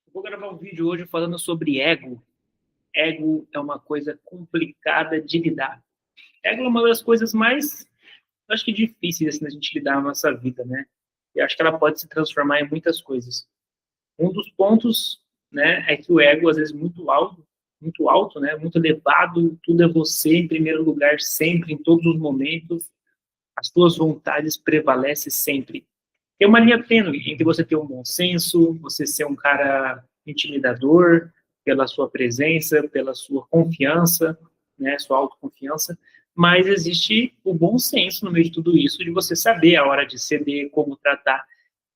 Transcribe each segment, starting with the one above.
Eu vou gravar um vídeo hoje falando sobre ego. Ego é uma coisa complicada de lidar. Ego é uma das coisas mais, acho que difíceis assim, da gente lidar na nossa vida, né? E acho que ela pode se transformar em muitas coisas. Um dos pontos, né, é que o ego às vezes muito alto, né, muito elevado, tudo é você em primeiro lugar sempre, em todos os momentos. As suas vontades prevalecem sempre. Tem uma linha tênue entre você ter um bom senso, você ser um cara intimidador pela sua presença, pela sua confiança, né, sua autoconfiança, mas existe o bom senso no meio de tudo isso, de você saber a hora de ceder, como tratar.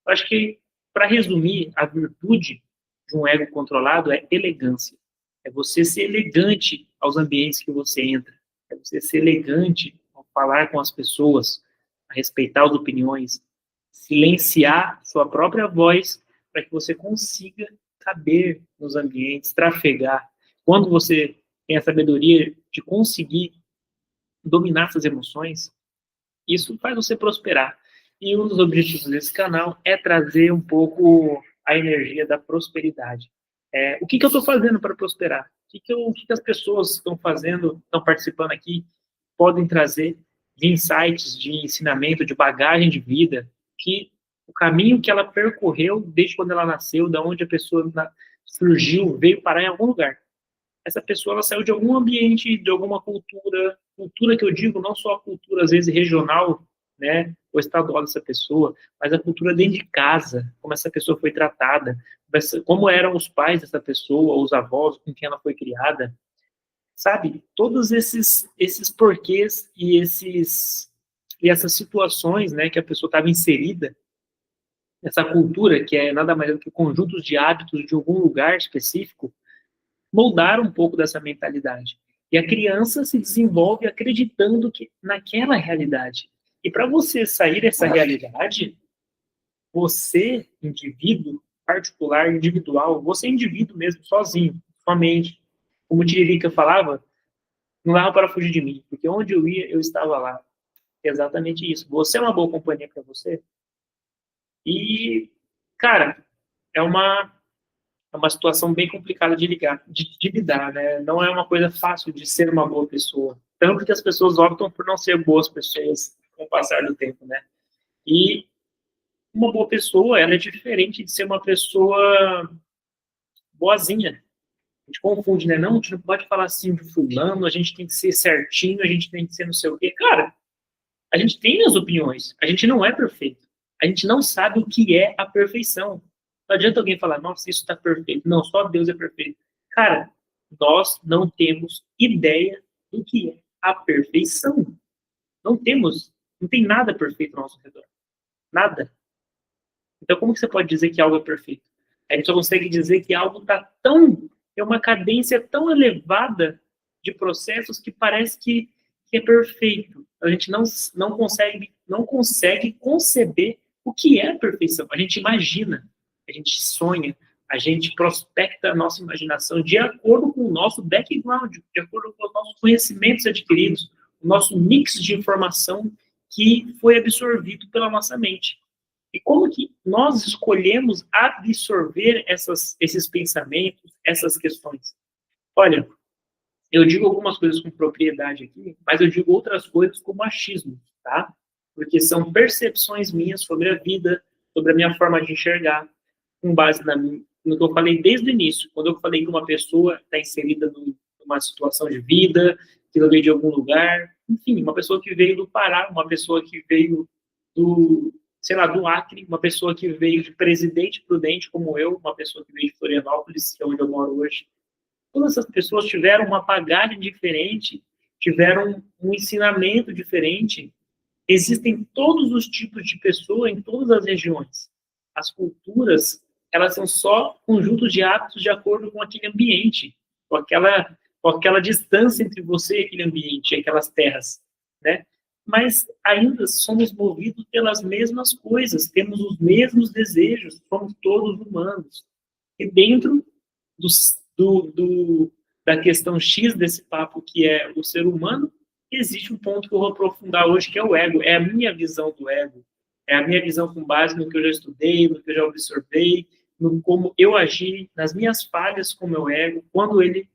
Eu acho que, para resumir, a virtude de um ego controlado é elegância. É você ser elegante aos ambientes que você entra. É você ser elegante ao falar com as pessoas, a respeitar as opiniões, silenciar sua própria voz para que você consiga caber nos ambientes, trafegar. Quando você tem a sabedoria de conseguir dominar essas emoções, isso faz você prosperar. E um dos objetivos desse canal é trazer um pouco a energia da prosperidade. O que eu estou fazendo para prosperar? O que as pessoas estão fazendo, estão participando aqui, podem trazer de insights, de ensinamento, de bagagem de vida, que o caminho que ela percorreu desde quando ela nasceu, da onde a pessoa surgiu, veio parar em algum lugar. Essa pessoa ela saiu de algum ambiente, de alguma cultura que eu digo, não só a cultura, às vezes, regional, né, ou estadual dessa pessoa, mas a cultura dentro de casa, como essa pessoa foi tratada, como eram os pais dessa pessoa, os avós com quem ela foi criada, sabe? Todos esses porquês e essas situações, né, que a pessoa estava inserida, essa cultura, que é nada mais do que conjuntos de hábitos de algum lugar específico, moldar um pouco dessa mentalidade. E a criança se desenvolve acreditando que naquela realidade. E para você sair dessa realidade, você, indivíduo particular, individual, você indivíduo mesmo, sozinho, somente, como o Tiririca falava, não dava para fugir de mim, porque onde eu ia, eu estava lá. É exatamente isso. Você é uma boa companhia para você? E, cara, é uma situação bem complicada de lidar, né? Não é uma coisa fácil de ser uma boa pessoa. Tanto que as pessoas optam por não ser boas pessoas com o passar do tempo, né? E uma boa pessoa, ela é diferente de ser uma pessoa boazinha. A gente confunde, né? Não, a gente não pode falar assim de fulano, a gente tem que ser certinho, a gente tem que ser não sei o quê. Cara, a gente tem as opiniões, a gente não é perfeito. A gente não sabe o que é a perfeição. Não adianta alguém falar, nossa, isso está perfeito. Não, só Deus é perfeito. Cara, nós não temos ideia do que é a perfeição. Não temos, não tem nada perfeito ao nosso redor. Nada. Então, como que você pode dizer que algo é perfeito? A gente só consegue dizer que algo está é uma cadência tão elevada de processos que parece que é perfeito. A gente não consegue conceber o que é a perfeição. A gente imagina, a gente sonha, a gente prospecta a nossa imaginação de acordo com o nosso background, de acordo com os nossos conhecimentos adquiridos, o nosso mix de informação que foi absorvido pela nossa mente. E como que nós escolhemos absorver esses pensamentos, essas questões? Olha, eu digo algumas coisas com propriedade aqui, mas eu digo outras coisas como achismo, tá? Porque são percepções minhas sobre a vida, sobre a minha forma de enxergar, com base no que eu falei desde o início, quando eu falei que uma pessoa está inserida numa situação de vida, que ela veio de algum lugar, enfim, uma pessoa que veio do Pará, uma pessoa que veio do, sei lá, do Acre, uma pessoa que veio de Presidente Prudente, como eu, uma pessoa que veio de Florianópolis, que é onde eu moro hoje. Todas essas pessoas tiveram uma bagagem diferente, tiveram um ensinamento diferente. Existem todos os tipos de pessoa em todas as regiões. As culturas, elas são só conjuntos de hábitos de acordo com aquele ambiente, com aquela distância entre você e aquele ambiente, aquelas terras, né? Mas ainda somos movidos pelas mesmas coisas, temos os mesmos desejos, somos todos humanos. E dentro da questão X desse papo, que é o ser humano, existe um ponto que eu vou aprofundar hoje, que é o ego. É a minha visão do ego. É a minha visão com base no que eu já estudei, no que eu já observei, no como eu agi, nas minhas falhas com o meu ego, quando ele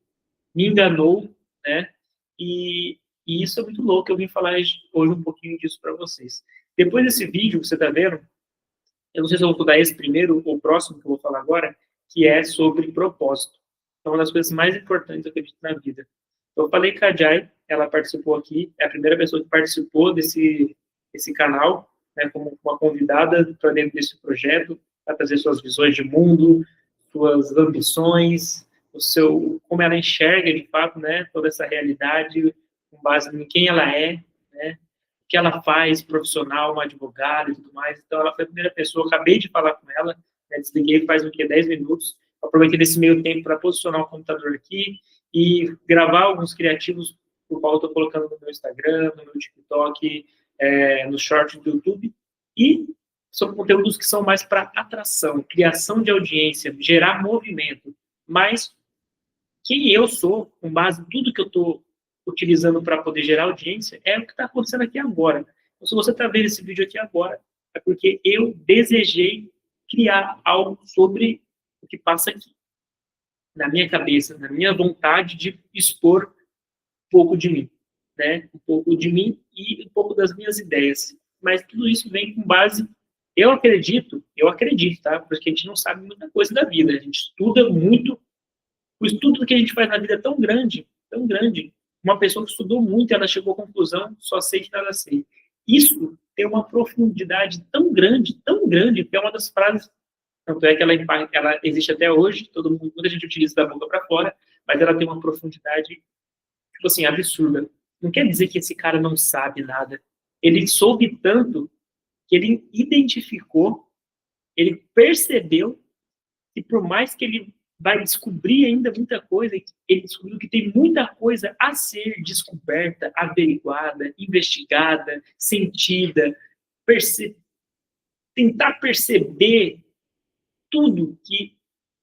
me enganou, né? E isso é muito louco, eu vim falar hoje um pouquinho disso para vocês. Depois desse vídeo que você está vendo, eu não sei se eu vou dar esse primeiro ou o próximo que eu vou falar agora, que é sobre propósito. É uma das coisas mais importantes, eu acredito, na vida. Eu falei com a Jai, ela participou aqui, é a primeira pessoa que participou desse canal, né, como uma convidada para dentro desse projeto, para trazer suas visões de mundo, suas ambições, como ela enxerga, de fato, né, toda essa realidade, com base em quem ela é, né, o que ela faz, profissional, uma advogada e tudo mais. Então, ela foi a primeira pessoa, eu acabei de falar com ela, né, desliguei faz o quê? 10 minutos, aproveitei nesse meio tempo para posicionar o computador aqui e gravar alguns criativos, por qual eu estou colocando no meu Instagram, no meu TikTok, no short do YouTube, e são conteúdos que são mais para atração, criação de audiência, gerar movimento, mas quem eu sou, com base em tudo que eu estou utilizando para poder gerar audiência, é o que está acontecendo aqui agora. Então, se você está vendo esse vídeo aqui agora, é porque eu desejei criar algo sobre o que passa aqui, na minha cabeça, na minha vontade de expor um pouco de mim, né? Um pouco de mim e um pouco das minhas ideias. Mas tudo isso vem com base, eu acredito, tá? Porque a gente não sabe muita coisa da vida, a gente estuda muito, o estudo que a gente faz na vida é tão grande, tão grande. Uma pessoa que estudou muito, ela chegou à conclusão, só sei que nada sei. Isso tem uma profundidade tão grande, que é uma das frases, tanto é que ela existe até hoje, muita gente utiliza da boca para fora, mas ela tem uma profundidade, tipo assim, absurda. Não quer dizer que esse cara não sabe nada. Ele soube tanto que ele identificou, ele percebeu que por mais que ele vai descobrir ainda muita coisa, ele descobriu que tem muita coisa a ser descoberta, averiguada, investigada, sentida, tentar perceber tudo que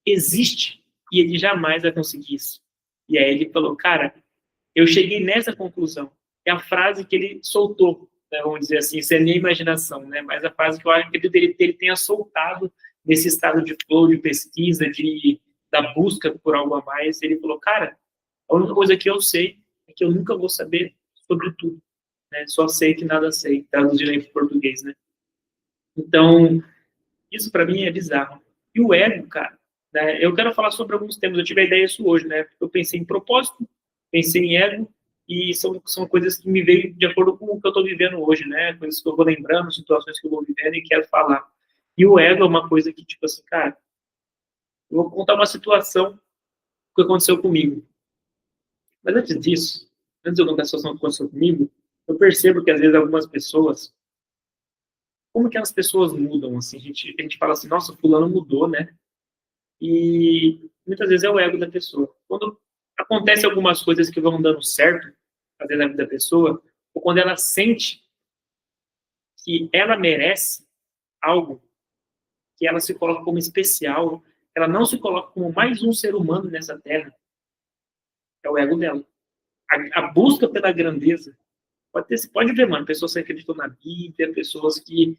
existe, e ele jamais vai conseguir isso. E aí ele falou, cara, eu cheguei nessa conclusão. É a frase que ele soltou, né, vamos dizer assim, isso é minha imaginação, né, mas a frase que eu acho que ele tenha soltado nesse estado de flow, de pesquisa, da busca por algo a mais, ele falou, cara, a única coisa que eu sei é que eu nunca vou saber sobre tudo, né, só sei que nada sei, traduzindo em português, né. Então, isso para mim é bizarro. E o ego, cara, né, eu quero falar sobre alguns temas, eu tive a ideia disso hoje, né, eu pensei em propósito, pensei em ego, e são coisas que me veio de acordo com o que eu estou vivendo hoje, né, coisas que eu vou lembrando, situações que eu vou vivendo e quero falar. E o ego é uma coisa que, tipo assim, cara, eu vou contar uma situação que aconteceu comigo. Mas antes disso, antes de eu contar a situação que aconteceu comigo, eu percebo que às vezes algumas pessoas, como que as pessoas mudam, assim, a gente fala assim, nossa, fulano mudou, né? E muitas vezes é o ego da pessoa. Quando acontecem algumas coisas que vão dando certo, às vezes na vida da pessoa, ou quando ela sente que ela merece algo, que ela se coloca como especial, ela não se coloca como mais um ser humano nessa terra, é o ego dela. A busca pela grandeza, pode ver, mano, pessoas que acreditam na Bíblia, pessoas e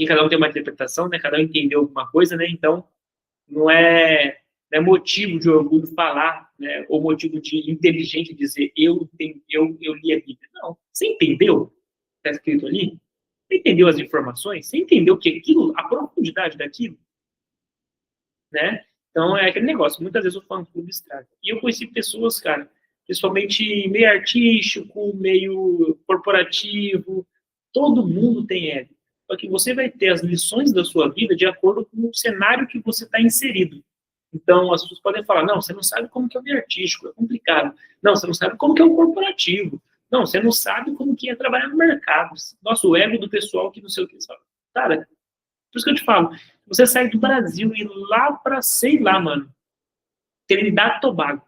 cada um tem uma interpretação, né, cada um entendeu alguma coisa, né, então não é motivo de orgulho falar, né, ou motivo de inteligente dizer eu li a Bíblia. Não, você entendeu o que está escrito ali? Você entendeu as informações? Você entendeu que aquilo, a profundidade daquilo, né? Então é aquele negócio, muitas vezes o fã-clube estraga. E eu conheci pessoas, cara, principalmente meio artístico, meio corporativo, todo mundo tem ego. Só que você vai ter as lições da sua vida de acordo com o cenário que você está inserido. Então, as pessoas podem falar, não, você não sabe como que é o meio artístico, é complicado. Não, você não sabe como que é o corporativo. Não, você não sabe como que é trabalhar no mercado. Nossa, o ego do pessoal que não sei o que sabe. Cara, por isso que eu te falo, você sai do Brasil e lá para, sei lá, mano, Trinidad e Tobago,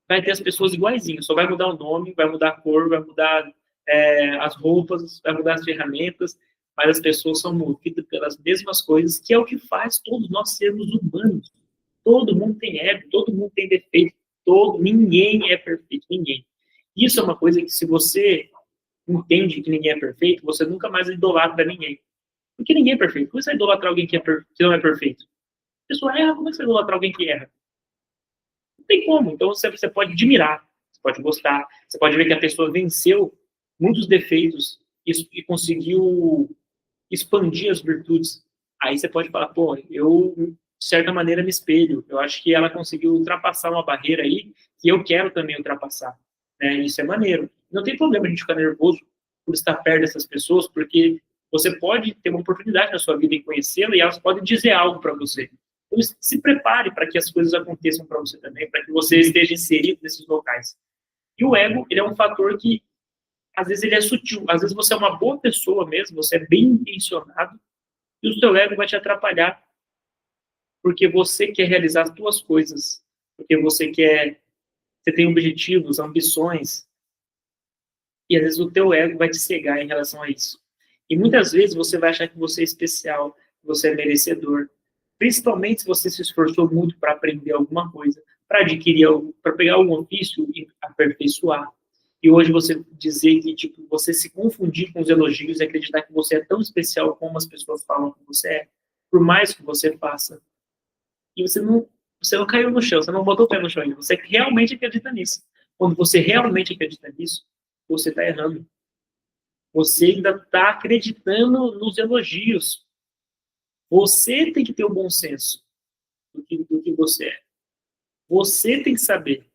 vai ter as pessoas iguaizinhas, só vai mudar o nome, vai mudar a cor, vai mudar as roupas, vai mudar as ferramentas, mas as pessoas são movidas pelas mesmas coisas, que é o que faz todos nós sermos humanos. Todo mundo tem ego, todo mundo tem defeito, ninguém é perfeito, ninguém. Isso é uma coisa que, se você entende que ninguém é perfeito, você nunca mais idolatra ninguém. Porque ninguém é perfeito. Como você vai idolatrar alguém que não é perfeito? A pessoa erra, como é que você vai idolatrar alguém que erra? Não tem como. Então você pode admirar, você pode gostar, você pode ver que a pessoa venceu muitos defeitos e conseguiu expandir as virtudes. Aí você pode falar, pô, eu, de certa maneira, me espelho. Eu acho que ela conseguiu ultrapassar uma barreira aí que eu quero também ultrapassar. Né? Isso é maneiro. Não tem problema a gente ficar nervoso por estar perto dessas pessoas, porque você pode ter uma oportunidade na sua vida em conhecê-la e elas podem dizer algo para você. Então, se prepare para que as coisas aconteçam para você também, para que você esteja inserido nesses locais. E o ego, ele é um fator que, às vezes, ele é sutil. Às vezes você é uma boa pessoa mesmo, você é bem intencionado, e o seu ego vai te atrapalhar, porque você quer realizar as suas coisas, porque você tem objetivos, ambições, e às vezes o teu ego vai te cegar em relação a isso. E muitas vezes você vai achar que você é especial, que você é merecedor, principalmente se você se esforçou muito para aprender alguma coisa, para adquirir algo, para pegar algum ofício e aperfeiçoar. E hoje você dizer que tipo, você se confundir com os elogios e acreditar que você é tão especial como as pessoas falam que você é, por mais que você faça. E você não caiu no chão, você não botou o pé no chão ainda. Você realmente acredita nisso. Quando você realmente acredita nisso, você está errando. Você ainda está acreditando nos elogios. Você tem que ter o bom senso do que você é. Você tem que saber.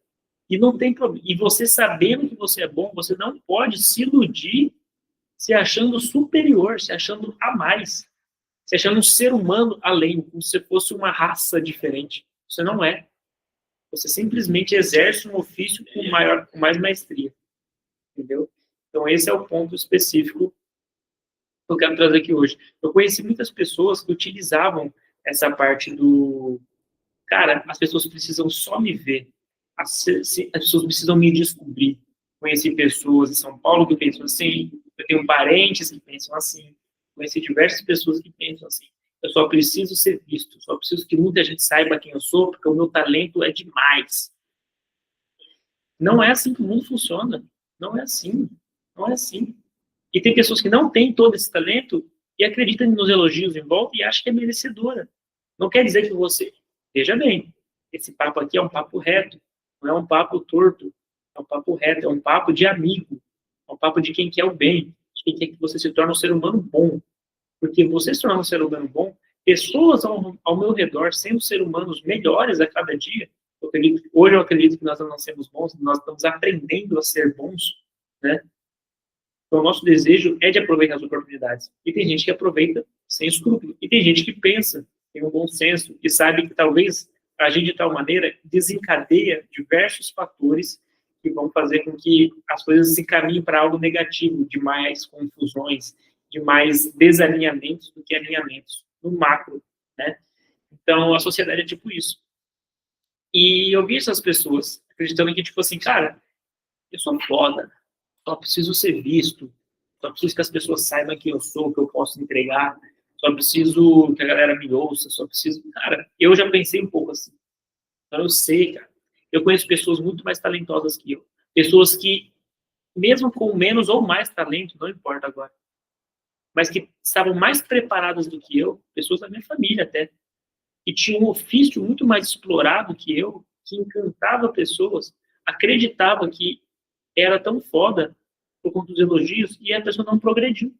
E não tem problema. E você sabendo que você é bom, você não pode se iludir se achando superior, se achando a mais, se achando um ser humano além, como se fosse uma raça diferente. Você não é. Você simplesmente exerce um ofício com mais maestria. Entendeu? Então, esse é o ponto específico que eu quero trazer aqui hoje. Eu conheci muitas pessoas que utilizavam essa parte do... Cara, as pessoas precisam só me ver. As pessoas precisam me descobrir. Conheci pessoas em São Paulo que pensam assim. Eu tenho parentes que pensam assim. Conheci diversas pessoas que pensam assim. Eu só preciso ser visto. Só preciso que muita gente saiba quem eu sou, porque o meu talento é demais. Não é assim que o mundo funciona. Não é assim. Não é assim. E tem pessoas que não têm todo esse talento e acreditam nos elogios em volta e acham que é merecedora. Não quer dizer que você... Veja bem, esse papo aqui é um papo reto, não é um papo torto, é um papo reto, é um papo de amigo, é um papo de quem quer o bem, de quem quer que você se torne um ser humano bom. Porque você se tornar um ser humano bom, pessoas ao meu redor sendo seres humanos melhores a cada dia, hoje eu acredito que nós não nascemos bons, nós estamos aprendendo a ser bons, né? Então, o nosso desejo é de aproveitar as oportunidades. E tem gente que aproveita sem escrúpulo. E tem gente que pensa, tem um bom senso, e sabe que talvez agir de tal maneira desencadeia diversos fatores que vão fazer com que as coisas se caminhem para algo negativo, de mais confusões, de mais desalinhamentos do que alinhamentos, no macro, né? Então, a sociedade é tipo isso. E eu vi essas pessoas acreditando que, tipo assim, cara, eu sou foda, só preciso ser visto, só preciso que as pessoas saibam quem eu sou, que eu posso entregar, só preciso que a galera me ouça, só preciso... Cara, eu já pensei um pouco assim. Então eu sei, cara. Eu conheço pessoas muito mais talentosas que eu. Pessoas que, mesmo com menos ou mais talento, não importa agora, mas que estavam mais preparadas do que eu, pessoas da minha família até, que tinham um ofício muito mais explorado que eu, que encantava pessoas, acreditava que era tão foda por conta dos elogios e a pessoa não progrediu.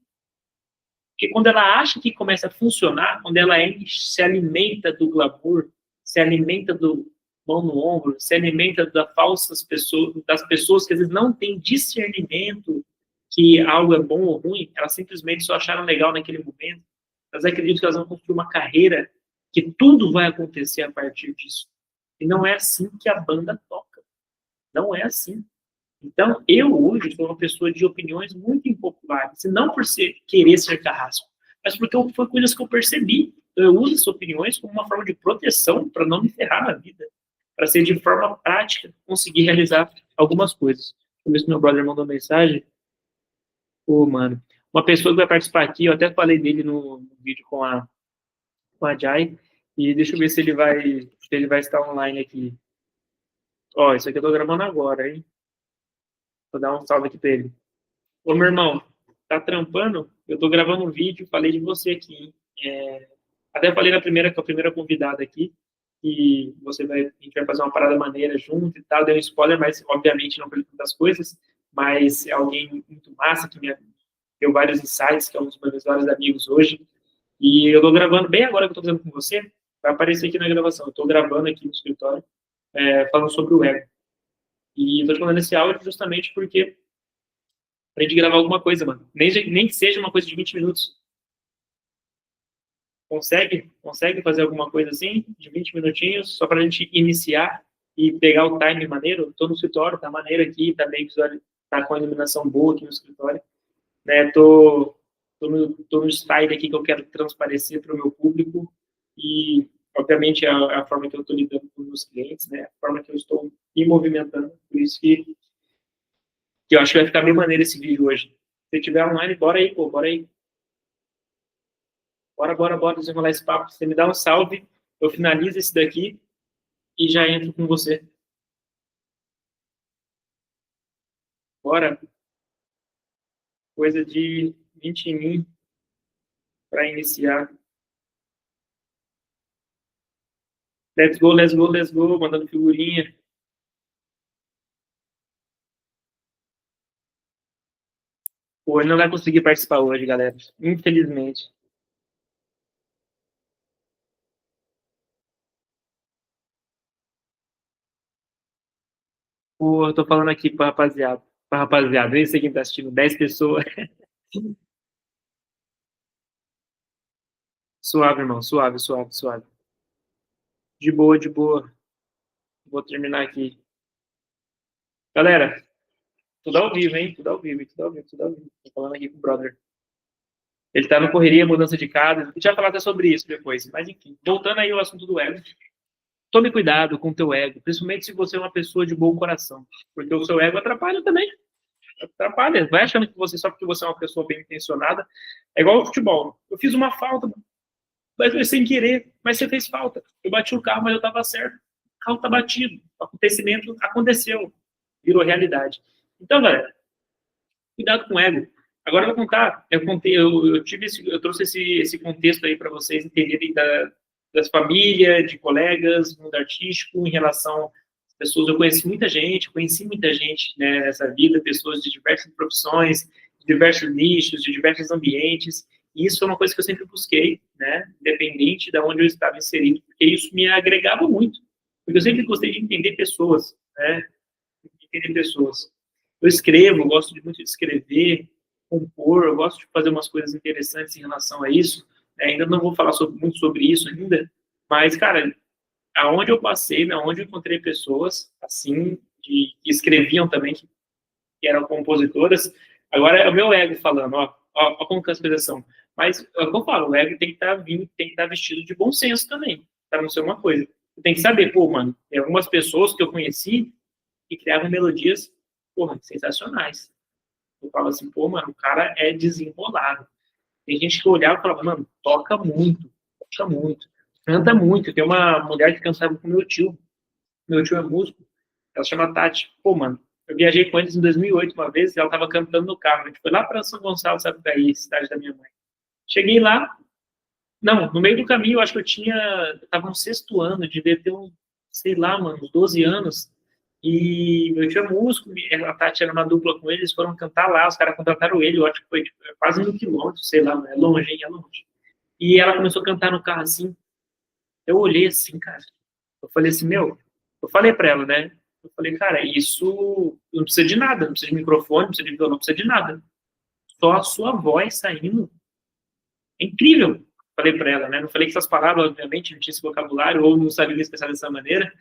Porque quando ela acha que começa a funcionar, quando ela se alimenta do glamour, se alimenta do mão no ombro, se alimenta das pessoas que às vezes não têm discernimento que algo é bom ou ruim, elas simplesmente só acharam legal naquele momento. Elas acreditam que elas vão construir uma carreira que tudo vai acontecer a partir disso. E não é assim que a banda toca. Não é assim. Então, eu hoje sou uma pessoa de opiniões muito impopulares, e não por querer ser carrasco, mas porque foi coisas que eu percebi. Então, eu uso essas opiniões como uma forma de proteção para não me ferrar na vida, para ser de forma prática, conseguir realizar algumas coisas. Deixa eu ver se meu brother mandou mensagem. Pô, mano. Uma pessoa que vai participar aqui, eu até falei dele no vídeo com a Jai, e deixa eu ver se ele vai estar online aqui. Ó, isso aqui eu tô gravando agora, hein? Vou dar um salve aqui pra ele. Ô, meu irmão, tá trampando? Eu estou gravando um vídeo, falei de você aqui, hein? Até falei com a primeira convidada aqui, que a gente vai fazer uma parada maneira junto e tal, deu um spoiler, mas obviamente não falei tantas coisas, mas é alguém muito massa, que me deu vários insights, que é um dos meus melhores amigos hoje, e eu estou gravando, bem agora que eu estou fazendo com você, vai aparecer aqui na gravação, eu estou gravando aqui no escritório, falando sobre o ego. E eu tô te mandando esse áudio justamente porque pra gente gravar alguma coisa, mano. Nem que seja uma coisa de 20 minutos. Consegue fazer alguma coisa assim, de 20 minutinhos, só pra gente iniciar e pegar o time maneiro? Tô no escritório, tá maneiro aqui, tá bem visual, tá com a iluminação boa aqui no escritório. Né? Tô no style aqui que eu quero transparecer para o meu público e, obviamente, a forma que eu estou lidando com os meus clientes, né? A forma que eu estou me movimentando. Por isso que eu acho que vai ficar bem maneiro esse vídeo hoje. Se tiver online, bora aí, pô, bora aí. Bora desenrolar esse papo. Você me dá um salve, eu finalizo esse daqui e já entro com você. Bora. Coisa de 20 em mim para iniciar. Let's go, let's go, let's go. Mandando figurinha. Hoje não vai conseguir participar hoje, galera. Infelizmente. Pô, eu tô falando aqui pra rapaziada. Pra rapaziada, esse aqui tá assistindo 10 pessoas. Suave, irmão. Suave, suave, suave. De boa, de boa. Vou terminar aqui. Galera, tudo ao vivo, hein? Tudo ao vivo, tudo ao vivo, tudo ao vivo. Tô falando aqui com o brother. Ele tá no correria, mudança de casa. A gente vai falar até sobre isso depois. Mas, enfim, voltando aí ao assunto do ego. Tome cuidado com o teu ego, principalmente se você é uma pessoa de bom coração. Porque o seu ego atrapalha também. Atrapalha. Vai achando que você, só porque você é uma pessoa bem intencionada, é igual ao futebol. Eu fiz uma falta, mas foi sem querer, mas você fez falta. Eu bati o carro, mas eu estava certo. O carro está batido. O acontecimento aconteceu. Virou realidade. Então, galera, cuidado com o ego. Agora eu vou contar. Eu trouxe esse contexto aí para vocês entenderem das famílias, de colegas, mundo artístico, em relação às pessoas. Eu conheci muita gente, né, nessa vida, pessoas de diversas profissões, de diversos nichos, de diversos ambientes. E isso é uma coisa que eu sempre busquei, né, independente de onde eu estava inserido, porque isso me agregava muito. Porque eu sempre gostei de entender pessoas, né, entender pessoas. Eu escrevo, eu gosto muito de escrever, compor, eu gosto de fazer umas coisas interessantes em relação a isso. Ainda não vou falar muito sobre isso ainda, mas, cara, aonde eu passei, né, onde eu encontrei pessoas, assim, que escreviam também, que eram compositoras, agora é o meu ego falando, ó como que as coisas são. Mas, é o que eu falo, o ego tem que estar vindo, tem que estar vestido de bom senso também, para não ser uma coisa. Tem que saber, pô, mano, tem algumas pessoas que eu conheci que criavam melodias, porra, sensacionais. Eu falo assim, pô, mano, o cara é desenrolado. Tem gente que olhava e falava, mano, toca muito, canta muito. Tem uma mulher que cantava com meu tio é músico, ela chama Tati. Pô, mano, eu viajei com eles em 2008 uma vez e ela tava cantando no carro. A gente foi lá para São Gonçalo, sabe daí, cidade da minha mãe. Cheguei lá, não, no meio do caminho, eu acho que eu tava no sexto ano, devia ter sei lá, mano, uns 12 anos. E meu tio é músico, a Tati era uma dupla com eles, foram cantar lá, os caras contrataram ele, eu acho que foi tipo, quase 1.000 quilômetros, sei lá, é longe, hein, é longe. E ela começou a cantar no carro assim, eu olhei assim, cara, eu falei assim, eu falei pra ela, né, eu falei, cara, isso não precisa de nada, não precisa de microfone, não precisa de violão, não precisa de nada, só a sua voz saindo, é incrível, falei pra ela, né, não falei que essas palavras, obviamente, não tinha esse vocabulário, ou não sabia me expressar dessa maneira.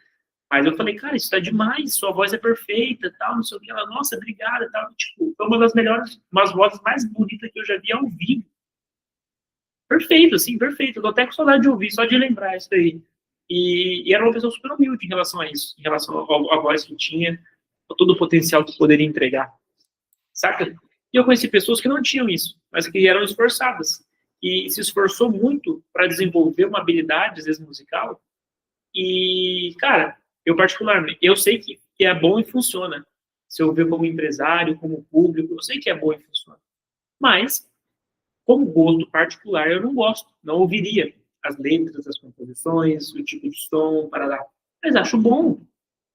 Mas eu falei, cara, isso tá demais, sua voz é perfeita, tal, não sei o que. Ela, nossa, obrigada, tal. Tipo, foi uma das melhores, umas vozes mais bonitas que eu já vi ao vivo. Perfeito, assim, perfeito. Eu tô até com saudade de ouvir, só de lembrar isso daí. E era uma pessoa super humilde em relação a isso, em relação à voz que tinha, a todo o potencial que poderia entregar. Saca? E eu conheci pessoas que não tinham isso, mas que eram esforçadas. E se esforçou muito para desenvolver uma habilidade, às vezes, musical. E, cara, eu particularmente, eu sei que é bom e funciona. Se eu ver como empresário, como público, eu sei que é bom e funciona. Mas como gosto particular, eu não gosto, não ouviria as letras, as composições, o tipo de som, para dar. Mas acho bom.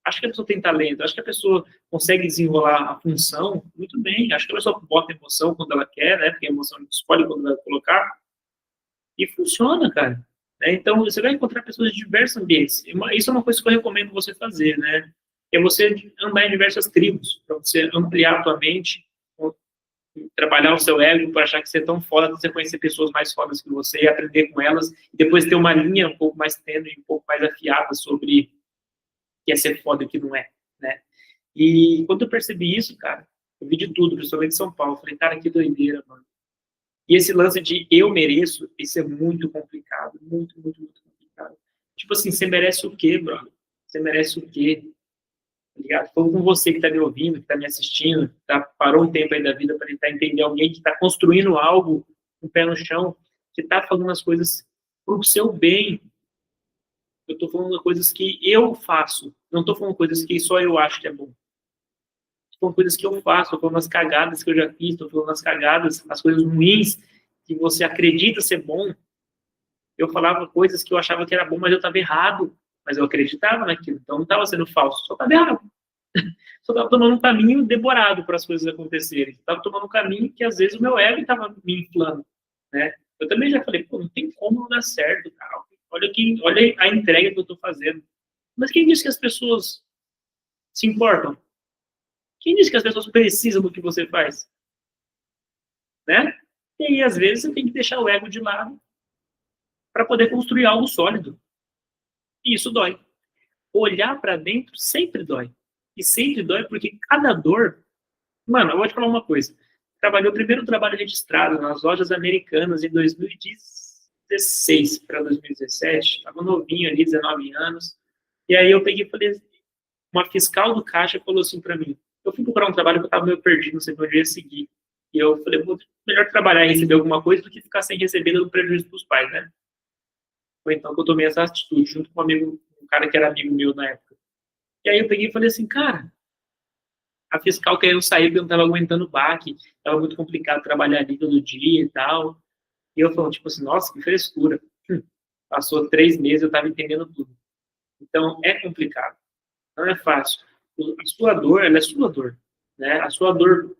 Acho que a pessoa tem talento, acho que a pessoa consegue desenrolar a função muito bem, acho que a pessoa bota emoção quando ela quer, né? Porque a emoção a gente escolhe quando vai colocar, e funciona, cara. Né? Então, você vai encontrar pessoas de diversos ambientes. Isso é uma coisa que eu recomendo você fazer, né? É você andar em diversas tribos, para você ampliar a tua mente, trabalhar o seu ego para achar que você é tão foda, você conhecer pessoas mais fodas que você e aprender com elas, e depois ter uma linha um pouco mais tênue, um pouco mais afiada sobre o que é ser foda e o que não é, né? E quando eu percebi isso, cara, eu vi de tudo, principalmente em São Paulo, falei, cara, que doideira, mano. E esse lance de eu mereço, isso é muito complicado, muito, muito, muito complicado. Tipo assim, você merece o quê, brother? Você merece o quê? Tá ligado? Falando com você que tá me ouvindo, que tá me assistindo, que parou um tempo aí da vida para tentar entender alguém que tá construindo algo, com um o pé no chão, que tá falando as coisas pro seu bem. Eu tô falando coisas que eu faço, não tô falando coisas que só eu acho que é bom. São coisas que eu faço, tô falando as cagadas que eu já fiz, tô falando as cagadas, as coisas ruins que você acredita ser bom. Eu falava coisas que eu achava que era bom, mas eu estava errado. Mas eu acreditava naquilo, então não estava sendo falso, só estava errado. Só estava tomando um caminho demorado para as coisas acontecerem. Estava tomando um caminho que às vezes o meu ego estava me inflando, né? Eu também já falei, pô, não tem como não dar certo, cara. Olha a entrega que eu estou fazendo. Mas quem disse que as pessoas se importam? Quem disse que as pessoas precisam do que você faz? Né? E aí, às vezes, você tem que deixar o ego de lado para poder construir algo sólido. E isso dói. Olhar para dentro sempre dói. E sempre dói porque cada dor... Mano, eu vou te falar uma coisa. Trabalhei o primeiro trabalho registrado nas lojas americanas em 2016 para 2017. Estava novinho ali, 19 anos. E aí eu peguei e falei... Uma fiscal do caixa falou assim para mim. Eu fui procurar um trabalho que eu estava meio perdido, não sei onde eu ia seguir. E eu falei, melhor trabalhar e receber alguma coisa do que ficar sem receber dando prejuízo para os pais, né? Foi então que eu tomei essa atitude, junto com um cara que era amigo meu na época. E aí eu peguei e falei assim, cara, a fiscal querendo sair porque eu não estava aguentando o baque, estava muito complicado trabalhar ali todo dia e tal. E eu falando, tipo assim, nossa, que frescura. Passou 3 meses, eu estava entendendo tudo. Então, é complicado. Não é fácil. A sua dor, ela é sua dor. Né? A sua dor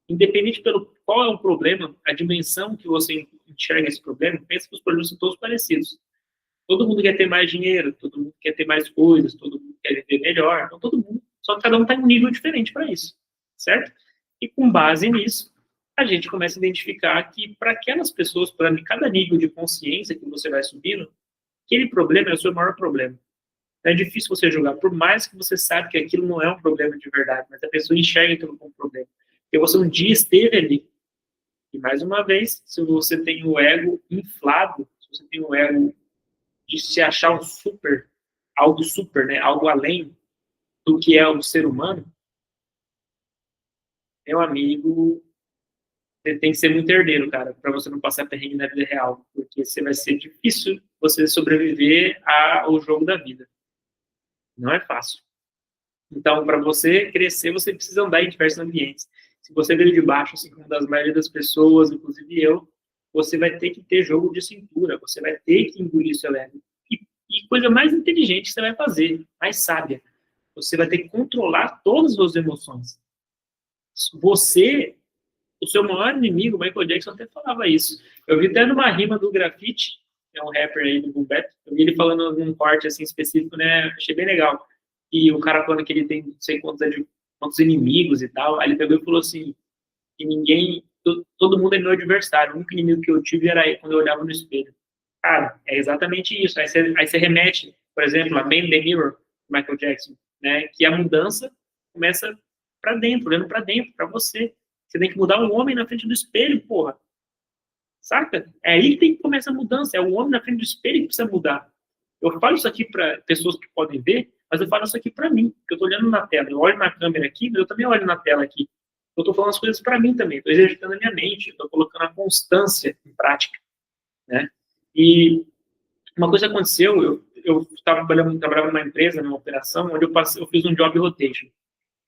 independente pelo qual é o problema, a dimensão que você enxerga esse problema, pensa que os problemas são todos parecidos. Todo mundo quer ter mais dinheiro, todo mundo quer ter mais coisas, todo mundo quer viver melhor, então todo mundo, só que cada um está em um nível diferente para isso, certo? E com base nisso, a gente começa a identificar que para aquelas pessoas, para cada nível de consciência que você vai subindo, aquele problema é o seu maior problema. É difícil você julgar, por mais que você sabe que aquilo não é um problema de verdade, mas a pessoa enxerga aquilo como um problema. Porque você um dia esteve ali. E mais uma vez, se você tem o ego inflado, se você tem o ego de se achar algo super, né, algo além do que é o ser humano, meu amigo, você tem que ser muito herdeiro, cara, para você não passar perrengue na vida real, porque vai ser difícil você sobreviver ao jogo da vida. Não é fácil. Então, para você crescer, você precisa andar em diversos ambientes. Se você veio de baixo, assim como das maioria das pessoas, inclusive eu, você vai ter que ter jogo de cintura, você vai ter que engolir seu ego. E coisa mais inteligente que você vai fazer, mais sábia, você vai ter que controlar todas as suas emoções. Você, o seu maior inimigo, Michael Jackson até falava isso. Eu vi até numa rima do Grafite, que é um rapper aí do Boom Bap, eu vi ele falando num corte assim específico, né? Achei bem legal. E o cara falando que ele tem não sei quantos inimigos e tal. Aí ele pegou e falou assim, que todo mundo é meu adversário. O único inimigo que eu tive era aí, quando eu olhava no espelho. Cara, é exatamente isso. Aí você remete, por exemplo, a Man in the Mirror, Michael Jackson, né? Que a mudança começa para dentro, olhando para dentro, para você. Você tem que mudar o homem na frente do espelho, porra. Saca? É aí que tem que começar a mudança. É o homem na frente do espelho que precisa mudar. Eu falo isso aqui para pessoas que podem ver, mas eu falo isso aqui para mim, porque eu estou olhando na tela. Eu olho na câmera aqui, mas eu também olho na tela aqui. Eu estou falando as coisas para mim também. Estou exercitando a minha mente. Estou colocando a constância em prática, né? E uma coisa aconteceu, eu trabalhava numa empresa, numa operação, onde eu fiz um job rotation.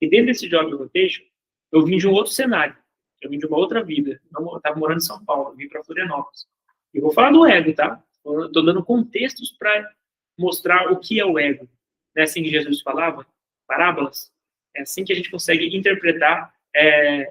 E dentro desse job rotation, eu vim de um outro cenário. Eu vim de uma outra vida. Eu estava morando em São Paulo, eu vim para Florianópolis. Eu vou falar do ego, tá? Estou dando contextos para mostrar o que é o ego. Não é assim que Jesus falava? Parábolas. É assim que a gente consegue interpretar,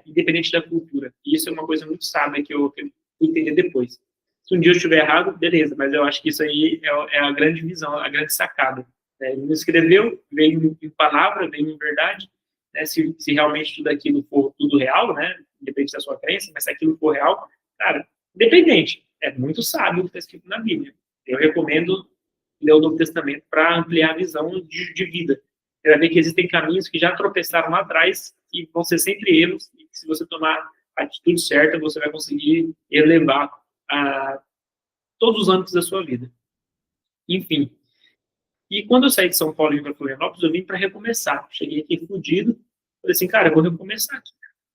independente da cultura. E isso é uma coisa muito sábia que eu entender depois. Se um dia eu estiver errado, beleza, mas eu acho que isso aí é a grande visão, a grande sacada. Ele não escreveu, veio em palavra, veio em verdade, né? Se realmente tudo aquilo for tudo real, né? Independente da sua crença, mas se aquilo for real, cara, independente, é muito sábio o que está escrito na Bíblia. Eu recomendo ler o Novo Testamento para ampliar a visão de vida. Você vai ver que existem caminhos que já tropeçaram lá atrás e vão ser sempre erros, e que se você tomar a atitude certa, você vai conseguir elevar todos os âmbitos da sua vida. Enfim. E quando eu saí de São Paulo e vim para Florianópolis, eu vim para recomeçar. Cheguei aqui fodido, falei assim, cara, eu vou recomeçar aqui.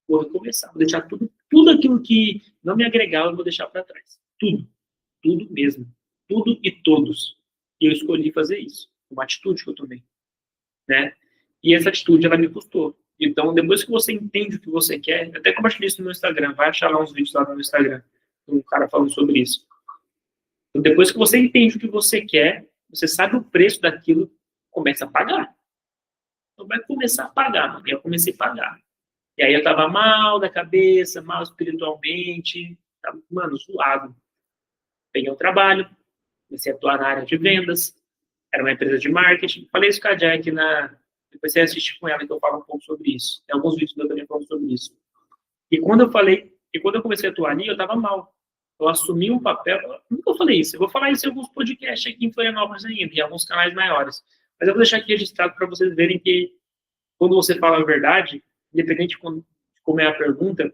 Vou recomeçar, vou deixar tudo aquilo que não me agregava, eu vou deixar para trás. Tudo mesmo. Tudo e todos. E eu escolhi fazer isso. Uma atitude que eu tomei. Né? E essa atitude, ela me custou. Então, depois que você entende o que você quer, até compartilhei isso no meu Instagram, vai achar lá uns vídeos lá no meu Instagram, um cara falando sobre isso. Então, depois que você entende o que você quer, você sabe o preço daquilo, começa a pagar. Então, vai começar a pagar, mano. E eu comecei a pagar. E aí eu tava mal da cabeça, mal espiritualmente, tava, mano, zoado. Peguei um trabalho, comecei a atuar na área de vendas, era uma empresa de marketing. Falei isso com a Jack depois você assiste com ela que eu falo um pouco sobre isso. Tem alguns vídeos que eu também falo sobre isso. E quando eu comecei a atuar ali, eu tava mal. Eu assumi um papel, nunca eu falei isso, eu vou falar isso em alguns podcasts aqui em Florianópolis ainda, em alguns canais maiores. Mas eu vou deixar aqui registrado para vocês verem que quando você fala a verdade, independente de como é a pergunta,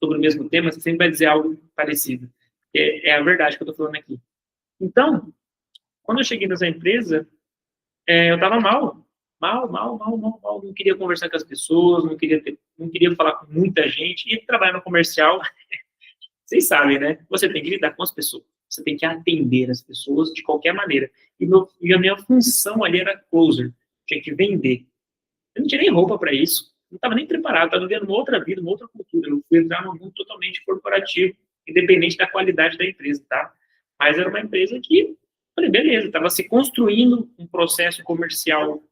sobre o mesmo tema, você sempre vai dizer algo parecido. É a verdade que eu estou falando aqui. Então, quando eu cheguei nessa empresa, eu estava mal. Mal. Não queria conversar com as pessoas, não queria falar com muita gente. E trabalhar no comercial, vocês sabem, né? Você tem que lidar com as pessoas. Você tem que atender as pessoas de qualquer maneira. E a minha função ali era closer. Tinha que vender. Eu não tinha nem roupa para isso. Não estava nem preparado. Estava vivendo uma outra vida, uma outra cultura. Eu fui entrar num mundo totalmente corporativo, independente da qualidade da empresa, tá? Mas era uma empresa que, falei, beleza, estava se construindo um processo comercial,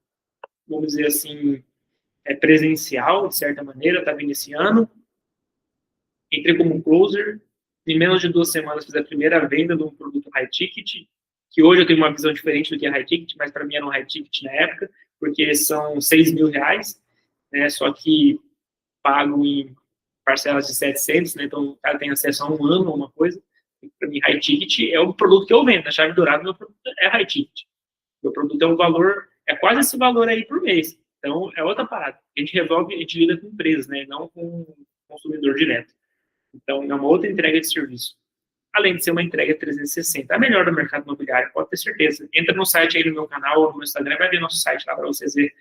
vamos dizer assim, presencial, de certa maneira, estava iniciando. Entrei como closer. Em menos de 2 semanas fiz a primeira venda de um produto high ticket, que hoje eu tenho uma visão diferente do que é high ticket, mas para mim era um high ticket na época, porque são R$6.000, né, só que pago em parcelas de 700, né, então o cara tem acesso a 1 ano, uma coisa. Para mim, high ticket é o produto que eu vendo, a chave dourada do meu produto é high ticket. Meu produto é um valor, é quase esse valor aí por mês. Então, é outra parada. A gente lida com empresas, né, não com consumidor direto. Então, é uma outra entrega de serviço. Além de ser uma entrega 360. A melhor do mercado imobiliário, pode ter certeza. Entra no site aí no meu canal ou no meu Instagram, vai ver nosso site lá para vocês verem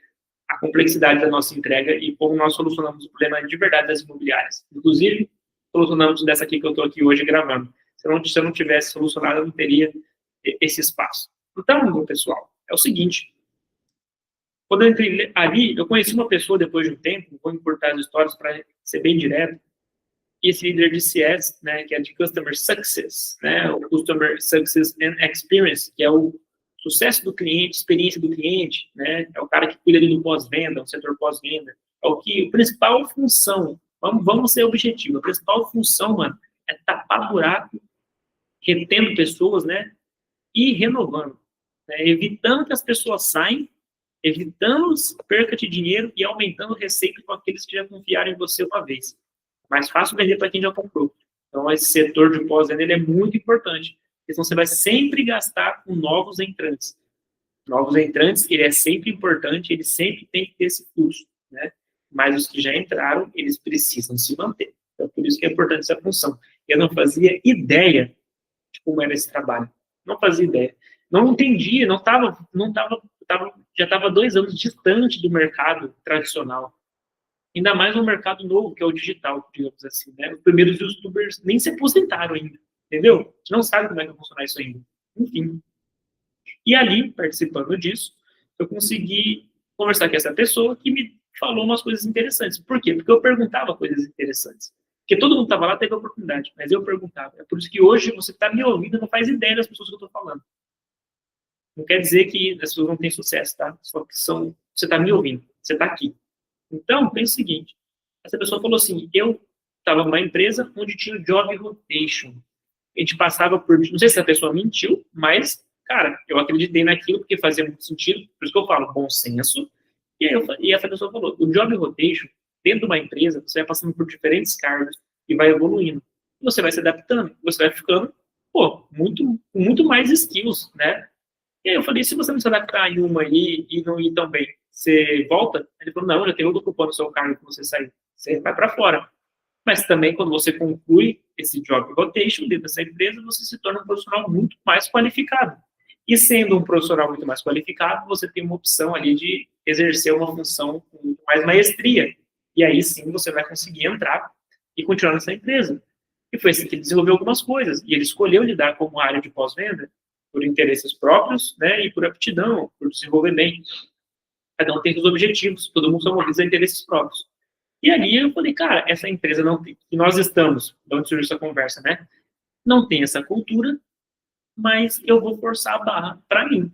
a complexidade da nossa entrega e como nós solucionamos o problema de verdade das imobiliárias. Inclusive, solucionamos dessa aqui que eu estou aqui hoje gravando. Se eu não tivesse solucionado, eu não teria esse espaço. Então, meu pessoal, é o seguinte. Quando eu entrei ali, eu conheci uma pessoa depois de um tempo, vou encurtar as histórias para ser bem direto, e esse líder de CS, né, que é de Customer Success, né, o Customer Success and Experience, que é o sucesso do cliente, experiência do cliente, né, é o cara que cuida ali do pós-venda, o setor pós-venda, é o que, a principal função, vamos ser objetivo, a principal função, mano, é tapar buraco, retendo pessoas, né, e renovando, né, evitando que as pessoas saiam, evitando perca de dinheiro e aumentando receita com aqueles que já confiaram em você uma vez. Mais fácil vender para quem já comprou. Então, esse setor de pós-venda ele é muito importante, porque senão você vai sempre gastar com novos entrantes. Novos entrantes, ele é sempre importante, ele sempre tem que ter esse custo, né? Mas os que já entraram, eles precisam se manter. Então, por isso que é importante essa função. Eu não fazia ideia de como era esse trabalho. Não fazia ideia. Não entendia, já estava 2 anos distante do mercado tradicional. Ainda mais no mercado novo, que é o digital, digamos assim, né? Os primeiros youtubers nem se aposentaram ainda, entendeu? A gente não sabe como é que vai funcionar isso ainda. Enfim. E ali, participando disso, eu consegui conversar com essa pessoa que me falou umas coisas interessantes. Por quê? Porque eu perguntava coisas interessantes. Porque todo mundo estava lá, teve a oportunidade, mas eu perguntava. É por isso que hoje você está me ouvindo, não faz ideia das pessoas que eu estou falando. Não quer dizer que as pessoas não têm sucesso, tá? Só que você está me ouvindo, você está aqui. Então, pensa o seguinte, essa pessoa falou assim, eu estava numa empresa onde tinha o job rotation. A gente passava por, não sei se a pessoa mentiu, mas, cara, eu acreditei naquilo porque fazia muito sentido, por isso que eu falo, bom senso. E essa pessoa falou, o job rotation, dentro de uma empresa, você vai passando por diferentes cargos e vai evoluindo. Você vai se adaptando, você vai ficando, pô, muito mais skills, né? E aí eu falei, se você não se adaptar em uma aí e não ir tão bem, você volta? Ele falou, não, já tem outro ocupando o seu cargo que você sair. Você vai para fora. Mas também, quando você conclui esse job rotation dentro dessa empresa, você se torna um profissional muito mais qualificado. E sendo um profissional muito mais qualificado, você tem uma opção ali de exercer uma função com mais maestria. E aí sim você vai conseguir entrar e continuar nessa empresa. E foi assim que ele desenvolveu algumas coisas. E ele escolheu lidar como área de pós-venda por interesses próprios, né, e por aptidão, por desenvolver bem. Cada um tem seus objetivos, todo mundo só moviliza interesses próprios. E ali eu falei, cara, essa empresa não tem, que nós estamos, de onde surgiu essa conversa, né? Não tem essa cultura, mas eu vou forçar a barra para mim.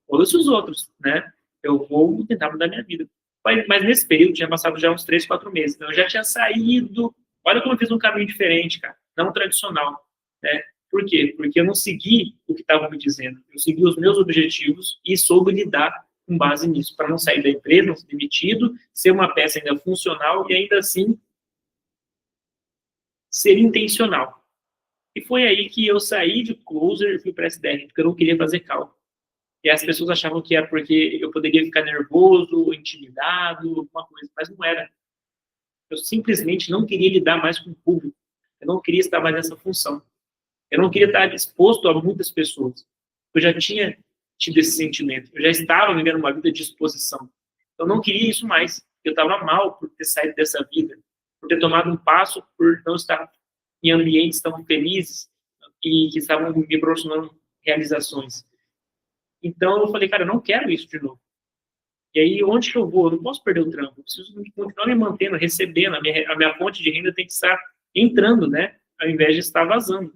Todos os outros, né? Eu vou tentar mudar minha vida. Mas nesse período tinha passado já uns 3, 4 meses. Então eu já tinha saído. Olha como eu fiz um caminho diferente, cara. Não tradicional, né? Por quê? Porque eu não segui o que estavam me dizendo. Eu segui os meus objetivos e soube lidar com base nisso, para não sair da empresa, não ser demitido, ser uma peça ainda funcional e ainda assim ser intencional. E foi aí que eu saí de closer e fui para SDR, porque eu não queria fazer call. E as pessoas achavam que era porque eu poderia ficar nervoso, intimidado, alguma coisa, mas não era. Eu simplesmente não queria lidar mais com o público. Eu não queria estar mais nessa função. Eu não queria estar exposto a muitas pessoas. Eu já tinha tido esse sentimento. Eu já estava vivendo uma vida de exposição. Eu não queria isso mais. Eu estava mal por ter saído dessa vida, por ter tomado um passo, por não estar em ambientes tão felizes e que estavam me proporcionando realizações. Então eu falei, cara, eu não quero isso de novo. E aí, onde que eu vou? Eu não posso perder o trampo. Eu preciso continuar me mantendo, recebendo. A minha fonte de renda tem que estar entrando, né? Ao invés de estar vazando.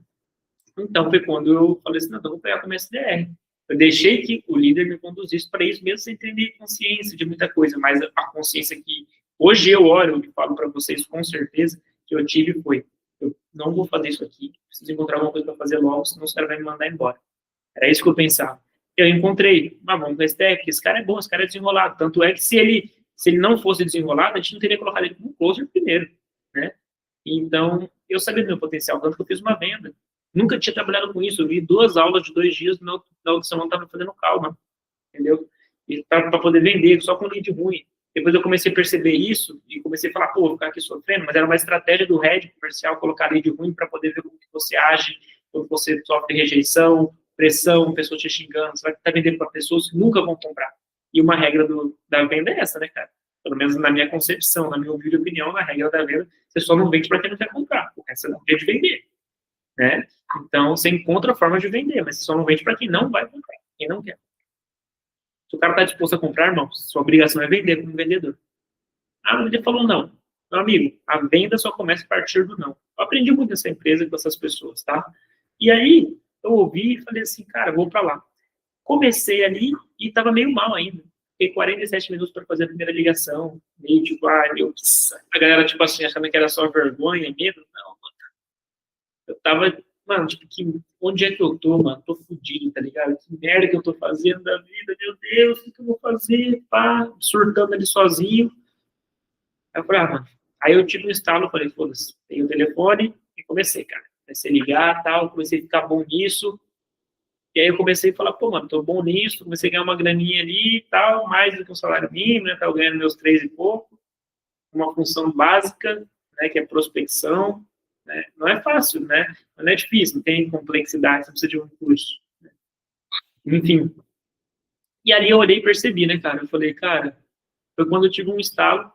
Então, foi quando eu falei assim, não, então eu vou pegar como SDR. Eu deixei que o líder me conduzisse para isso, mesmo sem ter consciência de muita coisa, mas a consciência que hoje eu olho e falo para vocês com certeza que eu tive foi, eu não vou fazer isso aqui, preciso encontrar alguma coisa para fazer logo, senão os caras vão me mandar embora. Era isso que eu pensava. Eu encontrei, vamos com esse SDR, esse cara é bom, esse cara é desenrolado. Tanto é que se ele não fosse desenrolado, a gente não teria colocado ele como closer primeiro, né? Então, eu sabia do meu potencial, tanto que eu fiz uma venda. Nunca tinha trabalhado com isso. Eu vi 2 aulas de 2 dias, na outra semana estava fazendo calma, entendeu? E para poder vender, só com lead ruim. Depois eu comecei a perceber isso e comecei a falar, pô, vou ficar aqui sofrendo, mas era uma estratégia do head comercial colocar lead ruim para poder ver como que você age, quando você sofre rejeição, pressão, pessoas te xingando, você vai estar vendendo para pessoas que nunca vão comprar. E uma regra da venda é essa, né, cara? Pelo menos na minha concepção, na minha humilde opinião, a regra da venda, você só não vende para quem não quer comprar, porque você não tem de vender, né? Então, você encontra formas de vender, mas você só não vende para quem não vai comprar, quem não quer. Se o cara está disposto a comprar, irmão, sua obrigação é vender como vendedor. Ah, mas ele falou não. Meu amigo, a venda só começa a partir do não. Eu aprendi muito nessa empresa com essas pessoas, tá? E aí, eu ouvi e falei assim, cara, vou para lá. Comecei ali e estava meio mal ainda. Fiquei 47 minutos para fazer a primeira ligação. Meio tipo, a galera, tipo assim, achando que era só vergonha, medo. Não, mano. Eu tava, mano, tipo, onde é que eu tô, mano? Tô fudido, tá ligado? Que merda que eu tô fazendo da vida, meu Deus, o que eu vou fazer? Pá, surtando ali sozinho. Aí eu falei, mano. Aí eu tive um estalo, falei, foda-se, peguei o telefone e comecei, cara. Comecei a ligar e tal, comecei a ficar bom nisso. E aí eu comecei a falar, pô, mano, tô bom nisso, comecei a ganhar uma graninha ali e tal, mais do que um salário mínimo, né? Tava ganhando meus 3 e pouco. Uma função básica, né? Que é prospecção. Né? Não é fácil, né? Não é difícil, não tem complexidade, você precisa de um curso. Né? Enfim. E ali eu olhei e percebi, né, cara? Eu falei, cara, foi quando eu tive um estalo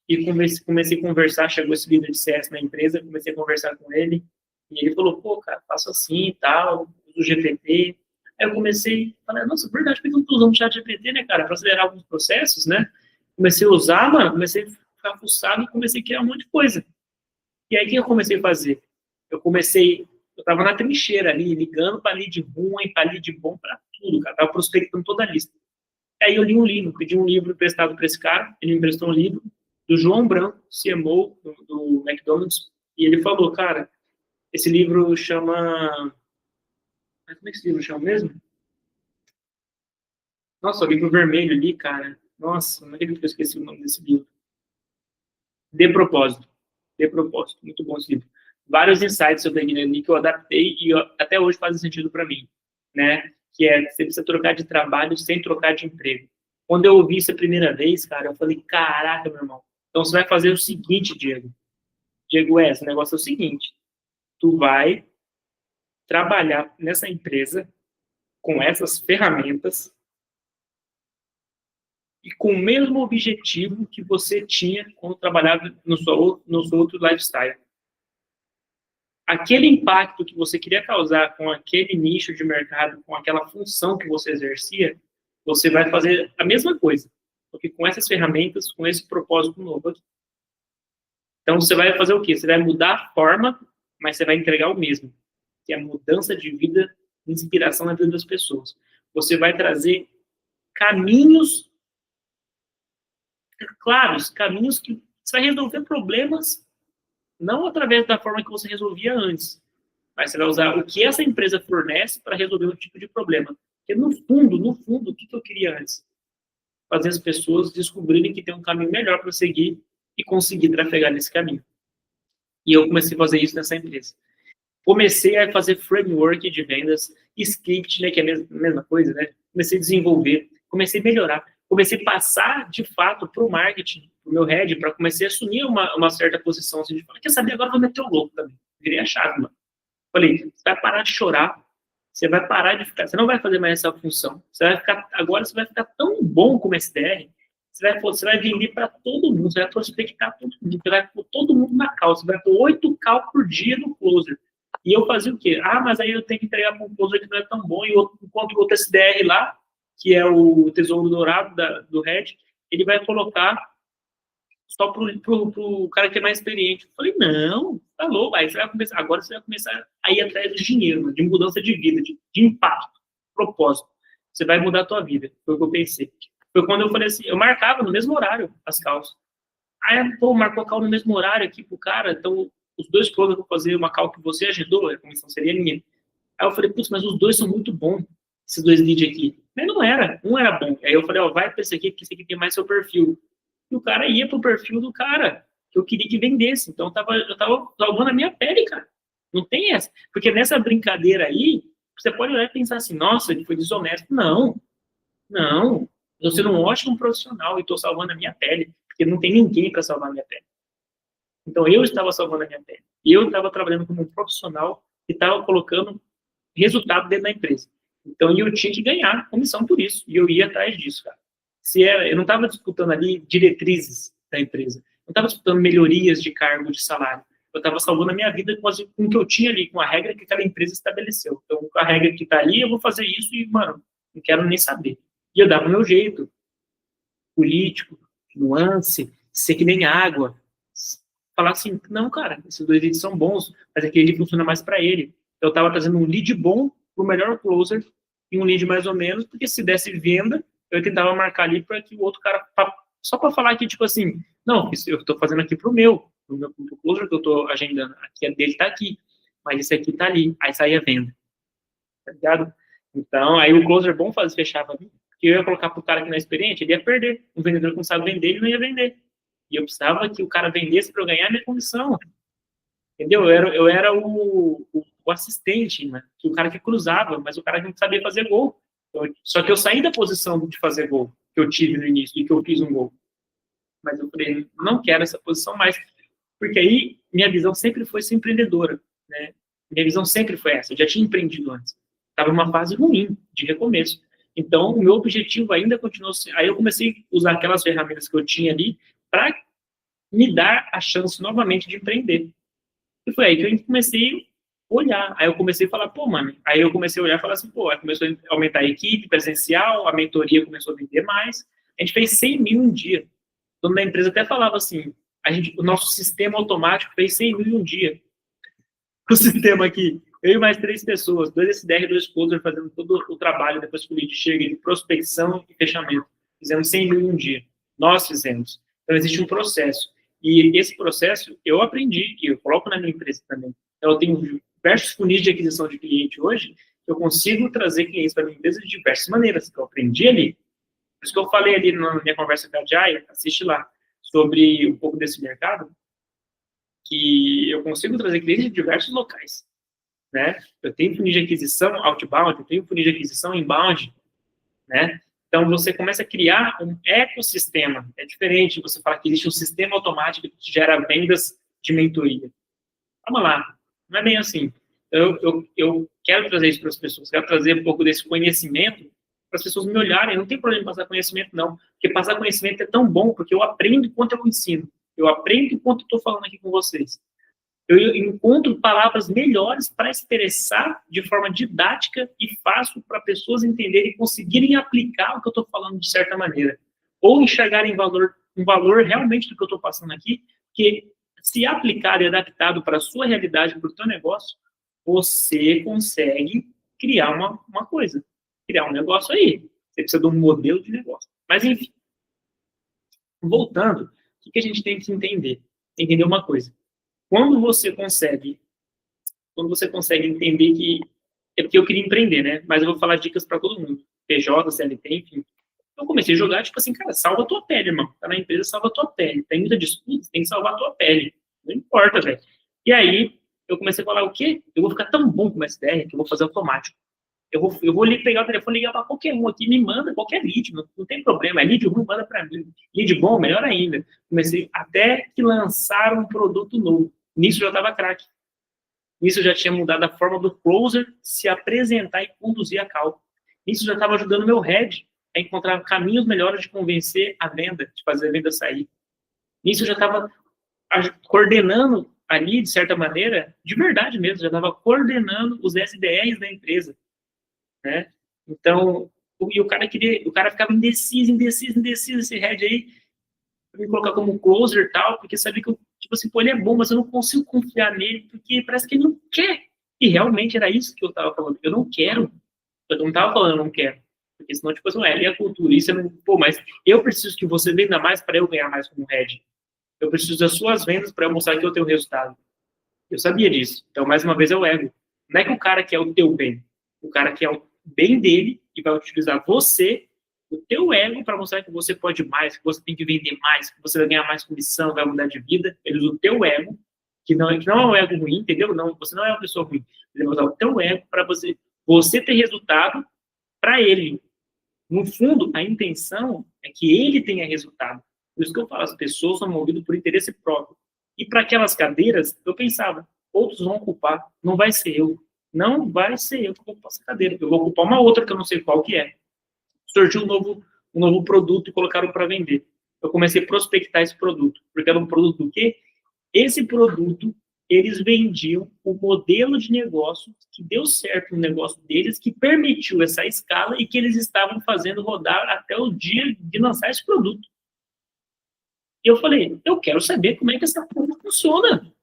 e comecei a conversar, chegou esse líder de CS na empresa, comecei a conversar com ele, e ele falou, pô, cara, faço assim e tal, uso o GPT. Aí eu comecei a falar, nossa, verdade, por que eu não tô usando o chat GPT, né, cara, para acelerar alguns processos, né? Comecei a usar, mano, comecei a ficar fuçado e comecei a criar um monte de coisa. E aí, o que eu comecei a fazer? Eu estava na trincheira ali, ligando para lead ruim, para lead bom, para tudo, cara. Tava prospectando toda a lista. Aí eu li um livro, pedi um livro emprestado para esse cara, ele me emprestou um livro do João Branco, CMO do McDonald's, e ele falou, cara, esse livro chama... Como é que esse livro chama mesmo? Nossa, o livro vermelho ali, cara. Nossa, não acredito que eu esqueci o nome desse livro. De Propósito. De Propósito. Muito bom esse livro. Vários insights sobre a ali que eu adaptei e até hoje fazem sentido para mim, né? Que é, você precisa trocar de trabalho sem trocar de emprego. Quando eu ouvi isso a primeira vez, cara, eu falei, caraca, meu irmão. Então você vai fazer o seguinte, Diego. Diego, esse negócio é o seguinte. Tu vai trabalhar nessa empresa com essas ferramentas e com o mesmo objetivo que você tinha quando trabalhava no seu outro lifestyle. Aquele impacto que você queria causar com aquele nicho de mercado, com aquela função que você exercia, você vai fazer a mesma coisa, porque com essas ferramentas, com esse propósito novo aqui. Então, você vai fazer o quê? Você vai mudar a forma, mas você vai entregar o mesmo, que é a mudança de vida, inspiração na vida das pessoas. Você vai trazer caminhos claros, caminhos que você vai resolver problemas não através da forma que você resolvia antes, mas você vai usar o que essa empresa fornece para resolver um tipo de problema. Porque no fundo, o que eu queria antes? Fazer as pessoas descobrirem que tem um caminho melhor para seguir e conseguir trafegar nesse caminho. E eu comecei a fazer isso nessa empresa. Comecei a fazer framework de vendas, script, né, que é a mesma coisa, né? Comecei a desenvolver, comecei a melhorar, comecei a passar, de fato, para o marketing, para o meu head, para comecei a assumir uma certa posição, assim, de falar, quer saber, agora eu vou meter o louco também. Virei a chave, mano. Falei, você vai parar de chorar, você vai parar de ficar, você não vai fazer mais essa função, agora você vai ficar tão bom como SDR, você vai vender para todo mundo, você vai prospectar todo mundo, você vai pôr todo mundo na call, você vai pôr 8 call por dia no closer. E eu fazia o quê? Mas aí eu tenho que entregar para um closer que não é tão bom, e enquanto o outro SDR lá, que é o Tesouro Dourado do Red, ele vai colocar só pro cara que é mais experiente. Eu falei, não, tá louco, aí agora você vai começar a ir atrás de dinheiro, de mudança de vida, de impacto, propósito. Você vai mudar a tua vida, foi o que eu pensei. Foi quando eu falei assim, eu marcava no mesmo horário as calças. Aí, pô, marcou a cal no mesmo horário aqui pro cara, então os dois clones vão fazer uma cal que você agendou, a comissão seria minha. Aí eu falei, putz, mas os dois são muito bons, esses dois leads aqui. Mas não era, um era bom. Aí eu falei, vai pra esse aqui, porque esse aqui tem mais seu perfil. E o cara ia pro perfil do cara, que eu queria que vendesse. Então eu tava salvando a minha pele, cara. Não tem essa. Porque nessa brincadeira aí, você pode olhar e pensar assim, nossa, ele foi desonesto. Não. Eu sou um ótimo profissional e tô salvando a minha pele, porque não tem ninguém para salvar a minha pele. Então eu estava salvando a minha pele. E eu estava trabalhando como um profissional e estava colocando resultado dentro da empresa. Então eu tinha que ganhar comissão por isso. E eu ia atrás disso, cara. Eu não estava disputando ali diretrizes da empresa. Não estava disputando melhorias de cargo, de salário. Eu estava salvando a minha vida com o que eu tinha ali, com a regra que aquela empresa estabeleceu. Então, com a regra que está ali, eu vou fazer isso e, mano, não quero nem saber. E eu dava o meu jeito. Político, nuance, ser que nem água. Falar assim, não, cara, esses dois leads são bons, mas aquele lead funciona mais para ele. Eu estava trazendo um lead bom para o melhor closer e um lead mais ou menos, porque se desse venda, eu tentava marcar ali para que o outro cara, só para falar que, tipo assim, não, eu estou fazendo aqui pro closer que eu estou agendando, aqui, a dele tá aqui, mas esse aqui tá ali, aí saía venda, tá ligado? Então, aí o closer bom fechava ali, porque eu ia colocar pro cara que não é experiente, ele ia perder, o vendedor que não sabe vender, ele não ia vender, e eu precisava que o cara vendesse para eu ganhar a minha comissão, entendeu? Eu era o assistente, né? O cara que cruzava, mas o cara que não sabia fazer gol. Só que eu saí da posição de fazer gol, que eu tive no início, e que eu fiz um gol. Mas eu falei, não quero essa posição mais, porque aí minha visão sempre foi ser empreendedora, né? Minha visão sempre foi essa, eu já tinha empreendido antes. Estava numa fase ruim, de recomeço. Então, o meu objetivo ainda continuou... Aí eu comecei a usar aquelas ferramentas que eu tinha ali para me dar a chance novamente de empreender. E foi aí que eu comecei a olhar. Aí eu comecei a falar, pô, mano... Aí eu comecei a olhar e falar assim, pô, aí começou a aumentar a equipe presencial, a mentoria começou a vender mais. A gente fez 100 mil um dia. O dono da empresa até falava assim, O nosso sistema automático fez 100 mil em um dia. O sistema aqui, eu e mais 3 pessoas, 2 SDR e 2 closer fazendo todo o trabalho depois que o lead chega de prospecção e fechamento. Fizemos 100 mil em um dia. Nós fizemos. Então, existe um processo. E esse processo eu aprendi, e eu coloco na minha empresa também. Então, eu tenho diversos funis de aquisição de cliente hoje, que eu consigo trazer clientes para minha empresa de diversas maneiras, que eu aprendi ali. Por isso que eu falei ali na minha conversa com a Jai, assiste lá, sobre um pouco desse mercado, que eu consigo trazer clientes de diversos locais, né? Eu tenho funil de aquisição outbound, eu tenho funil de aquisição inbound, né? Então, você começa a criar um ecossistema. É diferente você falar que existe um sistema automático que gera vendas de mentoria. Vamos lá. Não é bem assim. Eu quero trazer isso para as pessoas, quero trazer um pouco desse conhecimento para as pessoas me olharem. Não tem problema em passar conhecimento, não. Porque passar conhecimento é tão bom, porque eu aprendo enquanto eu ensino. Eu aprendo enquanto estou falando aqui com vocês. Eu encontro palavras melhores para expressar de forma didática e fácil para pessoas entenderem e conseguirem aplicar o que eu estou falando de certa maneira. Ou enxergarem um valor realmente do que eu estou passando aqui, que se aplicado e adaptado para a sua realidade, para o seu negócio, você consegue criar uma coisa, criar um negócio aí. Você precisa de um modelo de negócio. Mas, enfim, voltando, o que a gente tem que entender? Entender uma coisa. Quando você consegue entender que... É porque eu queria empreender, né? Mas eu vou falar dicas para todo mundo. PJ, CLT, enfim. Eu comecei a jogar, tipo assim, cara, salva a tua pele, irmão. Tá na empresa, salva a tua pele. Tem muita disputa, tem que salvar a tua pele. Não importa, velho. E aí, eu comecei a falar, o quê? Eu vou ficar tão bom com o SDR que eu vou fazer automático. Eu vou pegar o telefone e ligar para qualquer um aqui, me manda qualquer lead, não tem problema. É lead ruim, manda para mim. Lead bom, melhor ainda. Comecei até que lançaram um produto novo. Nisso eu já estava craque. Nisso eu já tinha mudado a forma do closer se apresentar e conduzir a call. Nisso eu já estava ajudando meu head a encontrar caminhos melhores de convencer a venda, de fazer a venda sair. Nisso eu já estava coordenando ali, de certa maneira, de verdade mesmo, já estava coordenando os SDRs da empresa, né? Então, o cara ficava indeciso, esse head aí, me colocar como closer e tal, porque sabia que, tipo assim, pô, ele é bom, mas eu não consigo confiar nele, porque parece que ele não quer. E realmente era isso que eu tava falando. Eu não quero. Eu não tava falando, eu não quero. Porque senão, tipo assim, ele é a cultura. Isso é, pô, mas eu preciso que você venda mais para eu ganhar mais como head. Eu preciso das suas vendas para eu mostrar que eu tenho resultado. Eu sabia disso. Então, mais uma vez, é o ego. Não é que o cara quer o teu bem. O cara quer o bem dele e vai utilizar você, o teu ego, para mostrar que você pode mais, que você tem que vender mais, que você vai ganhar mais comissão, vai mudar de vida. Ele usa o teu ego, que não é um ego ruim, entendeu? Não, você não é uma pessoa ruim. Ele vai usar o teu ego para você ter resultado para ele. No fundo, a intenção é que ele tenha resultado. Por isso que eu falo, as pessoas são movidas por interesse próprio. E para aquelas cadeiras, eu pensava, outros vão ocupar, não vai ser eu. Não vai ser eu que vou ocupar essa cadeira. Eu vou ocupar uma outra que eu não sei qual que é. Surgiu um novo produto e colocaram para vender. Eu comecei a prospectar esse produto, porque era um produto do quê? Esse produto, eles vendiam o modelo de negócio que deu certo no negócio deles, que permitiu essa escala e que eles estavam fazendo rodar até o dia de lançar esse produto. E eu falei, eu quero saber como é que essa coisa funciona.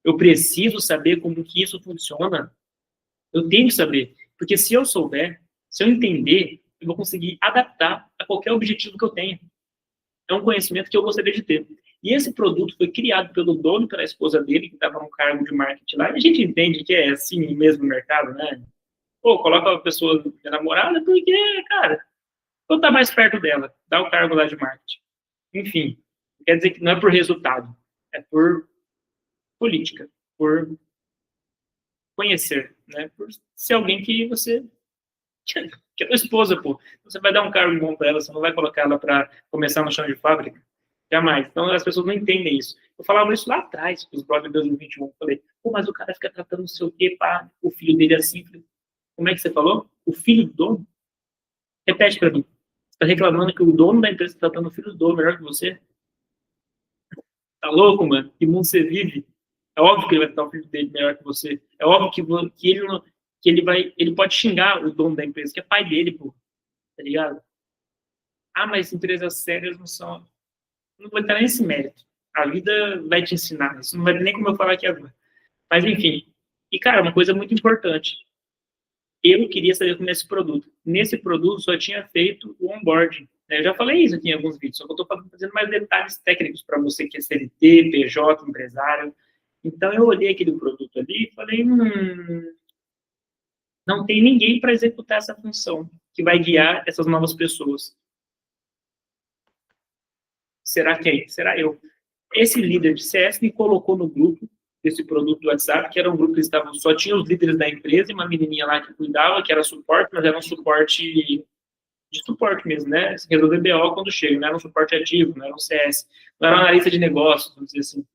Eu preciso saber como que isso funciona. Eu tenho que saber. Porque se eu souber, se eu entender, eu vou conseguir adaptar a qualquer objetivo que eu tenha. É um conhecimento que eu gostaria de ter. E esse produto foi criado pelo dono e pela esposa dele, que estava no cargo de marketing lá. E a gente entende que é assim mesmo no mercado, né? Pô, coloca a pessoa de namorada porque, cara, eu tá mais perto dela. Dá o cargo lá de marketing. Enfim, quer dizer que não é por resultado. É por política. Por conhecer, né? Por ser alguém que você... que é tua esposa, pô. Você vai dar um cargo bom para ela, você não vai colocar ela para começar no chão de fábrica. Jamais. Então, as pessoas não entendem isso. Eu falava isso lá atrás, com os brothers de 2021. Eu falei, pô, mas o cara fica tratando não sei o quê, pá, o filho dele assim. Como é que você falou? O filho do dono? Repete para mim. Você tá reclamando que o dono da empresa está tratando o filho do dono melhor que você? Tá louco, mano? Que mundo você vive? É óbvio que ele vai tratar o filho dele melhor que você. É óbvio que ele não... que ele pode xingar o dono da empresa, que é pai dele, pô. Tá ligado? Ah, mas empresas sérias não são... Não vou entrar nesse mérito. A vida vai te ensinar. Isso não vai nem como eu falar aqui agora. Mas, enfim. E, cara, uma coisa muito importante. Eu queria saber como é esse produto. Nesse produto, só tinha feito o onboarding. Eu já falei isso aqui em alguns vídeos, só que eu estou fazendo mais detalhes técnicos para você que é CLT, PJ, empresário. Então, eu olhei aquele produto ali e falei, não tem ninguém para executar essa função, que vai guiar essas novas pessoas. Será quem? Será eu. Esse líder de CS me colocou no grupo desse produto do WhatsApp, que era um grupo que estavam, só tinha os líderes da empresa e uma menininha lá que cuidava, que era suporte, mas era um suporte de suporte mesmo, né? Resolver BO quando chega, não era um suporte ativo, não era um CS, não era um analista de negócios, vamos dizer assim,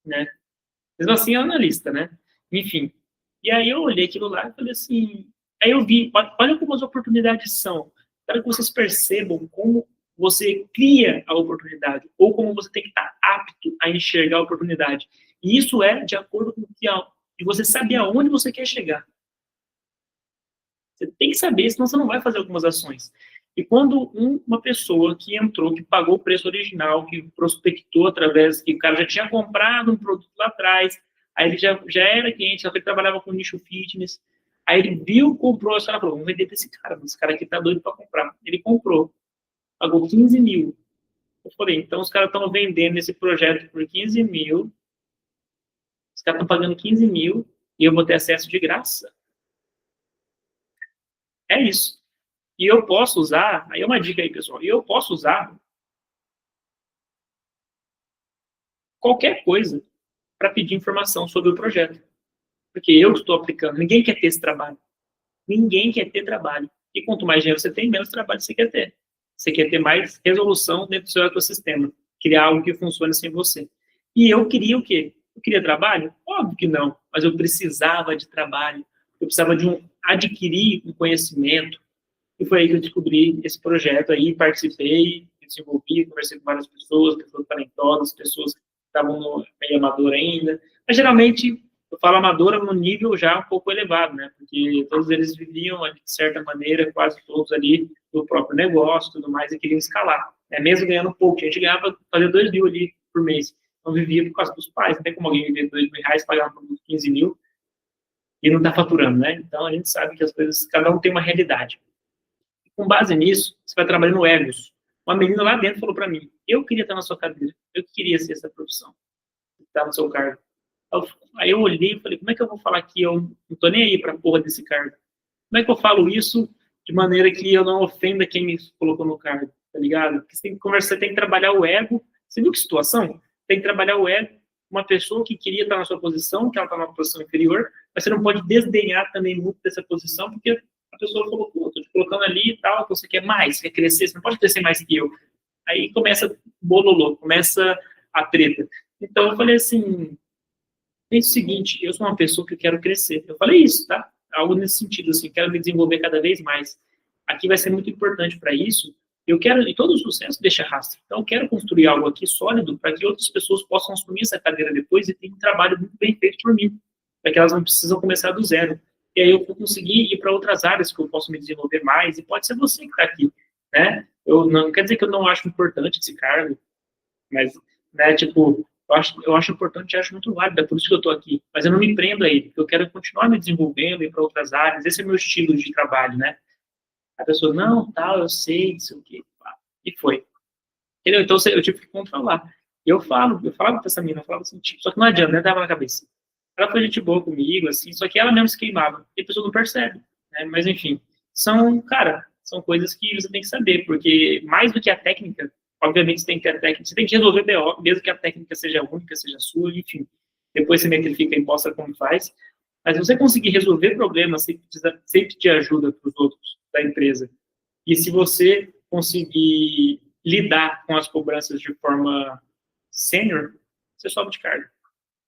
né? Mesmo assim, é um analista, né? Enfim. E aí eu olhei aquilo lá e falei assim, aí eu vi, olha como as oportunidades são. Quero que vocês percebam como você cria a oportunidade, ou como você tem que estar apto a enxergar a oportunidade. E isso é de acordo com o que e você saber aonde você quer chegar. Você tem que saber, senão você não vai fazer algumas ações. E quando uma pessoa que entrou, que pagou o preço original, que prospectou através, que o cara já tinha comprado um produto lá atrás, aí ele já era cliente, só que ele trabalhava com nicho fitness, aí ele viu, comprou, a senhora falou, vamos vender para esse cara aqui tá doido para comprar. Ele comprou, pagou 15 mil. Eu falei, então os caras estão vendendo esse projeto por 15 mil, os caras estão pagando 15 mil e eu vou ter acesso de graça. É isso. E eu posso usar, aí é uma dica aí, pessoal, eu posso usar qualquer coisa para pedir informação sobre o projeto. Porque eu estou aplicando. Ninguém quer ter esse trabalho. Ninguém quer ter trabalho. E quanto mais dinheiro você tem, menos trabalho você quer ter. Você quer ter mais resolução dentro do seu ecossistema. Criar algo que funcione sem você. E eu queria o quê? Eu queria trabalho? Óbvio que não. Mas eu precisava de trabalho. Eu precisava de adquirir um conhecimento. E foi aí que eu descobri esse projeto aí, participei, desenvolvi, conversei com várias pessoas talentosas, pessoas que estavam no meio amador ainda. Mas geralmente eu falo amadora no nível já um pouco elevado, né? Porque todos eles viviam, de certa maneira, quase todos ali do próprio negócio, tudo mais, e queriam escalar. Né? Mesmo ganhando pouco, a gente ganhava, fazia 2 mil ali por mês. Então vivia por causa dos pais, não tem como alguém viver 2 mil reais, pagar um produto 15 mil e não tá faturando, né? Então a gente sabe que as coisas, cada um tem uma realidade. Com base nisso, você vai trabalhando no Egos. Uma menina lá dentro falou para mim, eu queria estar na sua cadeira, eu queria ser essa profissão, estar no seu cargo. Aí eu olhei e falei, como é que eu vou falar que eu não tô nem aí pra porra desse cargo? Como é que eu falo isso de maneira que eu não ofenda quem me colocou no cargo, tá ligado? Porque você tem que conversar, você tem que trabalhar o ego. Você viu que situação? Tem que trabalhar o ego. Uma pessoa que queria estar na sua posição, que ela está numa posição inferior, mas você não pode desdenhar também muito dessa posição, porque a pessoa falou, pô, tô te colocando ali e tal, você quer mais, você quer crescer, você não pode crescer mais que eu. Aí começa bololô, começa a treta. Então eu falei assim, é o seguinte, eu sou uma pessoa que eu quero crescer. Eu falei isso, tá? Algo nesse sentido, assim, quero me desenvolver cada vez mais. Aqui vai ser muito importante para isso. Eu quero, e todo sucesso deixa rastro. Então, eu quero construir algo aqui sólido para que outras pessoas possam assumir essa cadeira depois e ter um trabalho muito bem feito por mim, para que elas não precisam começar do zero. E aí eu vou conseguir ir para outras áreas que eu posso me desenvolver mais, e pode ser você que está aqui, né? Eu não quer dizer que eu não acho importante esse cargo, mas, né, tipo, eu acho importante, eu acho muito válido, é por isso que eu estou aqui. Mas eu não me prendo a ele, porque eu quero continuar me desenvolvendo, ir para outras áreas, esse é o meu estilo de trabalho, né? A pessoa, não, tal, eu sei, não sei o quê. E foi. Entendeu? Então eu tive que controlar. E eu falava pra essa menina, eu falava assim, tipo, só que não adianta, né? Dava na cabeça. Ela foi gente boa comigo, assim, só que ela mesmo se queimava. E a pessoa não percebe, né? Mas enfim, são coisas que você tem que saber, porque mais do que a técnica, obviamente você tem que ter a técnica, você tem que resolver BO, mesmo que a técnica seja única, seja sua, enfim. Depois você metrifica e mostra como faz. Mas se você conseguir resolver problemas, sempre te ajuda para os outros da empresa. E se você conseguir lidar com as cobranças de forma sênior, você sobe de cargo.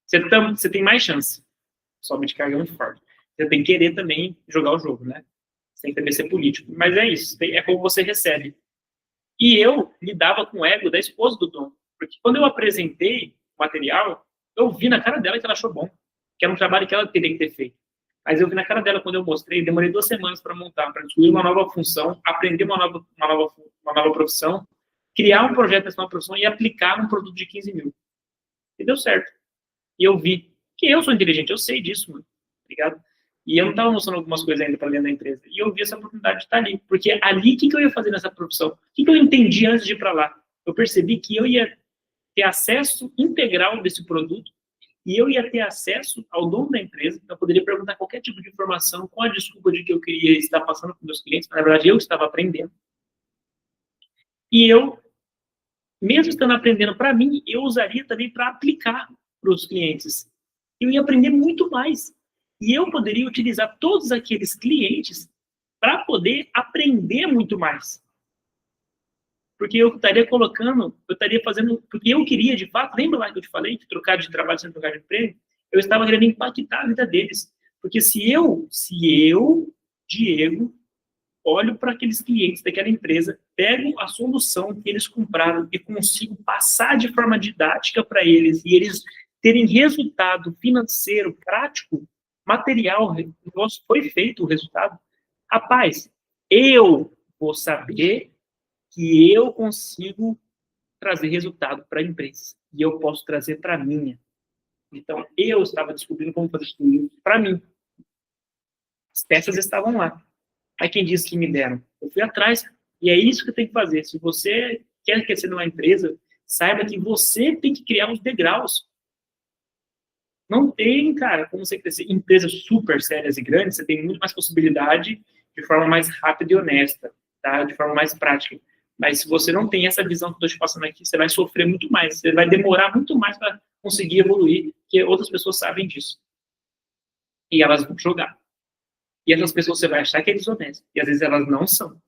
Você tem mais chance. Sobe de cargo é muito forte. Você tem que querer também jogar o jogo, né? Você tem que também ser político. Mas é isso, é como você recebe. E eu lidava com o ego da esposa do dono. Porque quando eu apresentei o material, eu vi na cara dela que ela achou bom. Que era um trabalho que ela teria que ter feito. Mas eu vi na cara dela quando eu mostrei, demorei 2 semanas para montar, para descobrir uma nova função, aprender uma nova profissão, criar um projeto dessa nova profissão e aplicar num produto de 15 mil. E deu certo. E eu vi que eu sou inteligente, eu sei disso, mano, tá ligado? E eu não estava mostrando algumas coisas ainda para dentro da empresa. E eu vi essa oportunidade de estar ali. Porque ali, o que eu ia fazer nessa profissão? O que eu entendi antes de ir para lá? Eu percebi que eu ia ter acesso integral desse produto e eu ia ter acesso ao dono da empresa. Então, eu poderia perguntar qualquer tipo de informação com a desculpa de que eu queria estar passando para meus clientes. Mas, na verdade, eu estava aprendendo. E eu, mesmo estando aprendendo para mim, eu usaria também para aplicar para os clientes. Eu ia aprender muito mais. E eu poderia utilizar todos aqueles clientes para poder aprender muito mais. Porque eu estaria colocando, eu estaria fazendo, porque eu queria, de fato, lembra lá que eu te falei, de trocar de trabalho sem trocar de emprego? Eu estava querendo impactar a vida deles. Porque se eu, Diego, olho para aqueles clientes daquela empresa, pego a solução que eles compraram e consigo passar de forma didática para eles e eles terem resultado financeiro, prático, material, o negócio foi feito o resultado, rapaz, eu vou saber que eu consigo trazer resultado para a empresa e eu posso trazer para a minha. Então, eu estava descobrindo como fazer isso para mim. As peças estavam lá. Aí quem disse que me deram? Eu fui atrás. E é isso que tem que fazer. Se você quer crescer numa empresa, saiba que você tem que criar os degraus. Não tem, cara, como você crescer. Empresas super sérias e grandes, você tem muito mais possibilidade de forma mais rápida e honesta, tá? De forma mais prática. Mas se você não tem essa visão que eu estou te passando aqui, você vai sofrer muito mais. Você vai demorar muito mais para conseguir evoluir, porque outras pessoas sabem disso. E elas vão jogar. E essas pessoas você vai achar que é desonesto. E às vezes elas não são.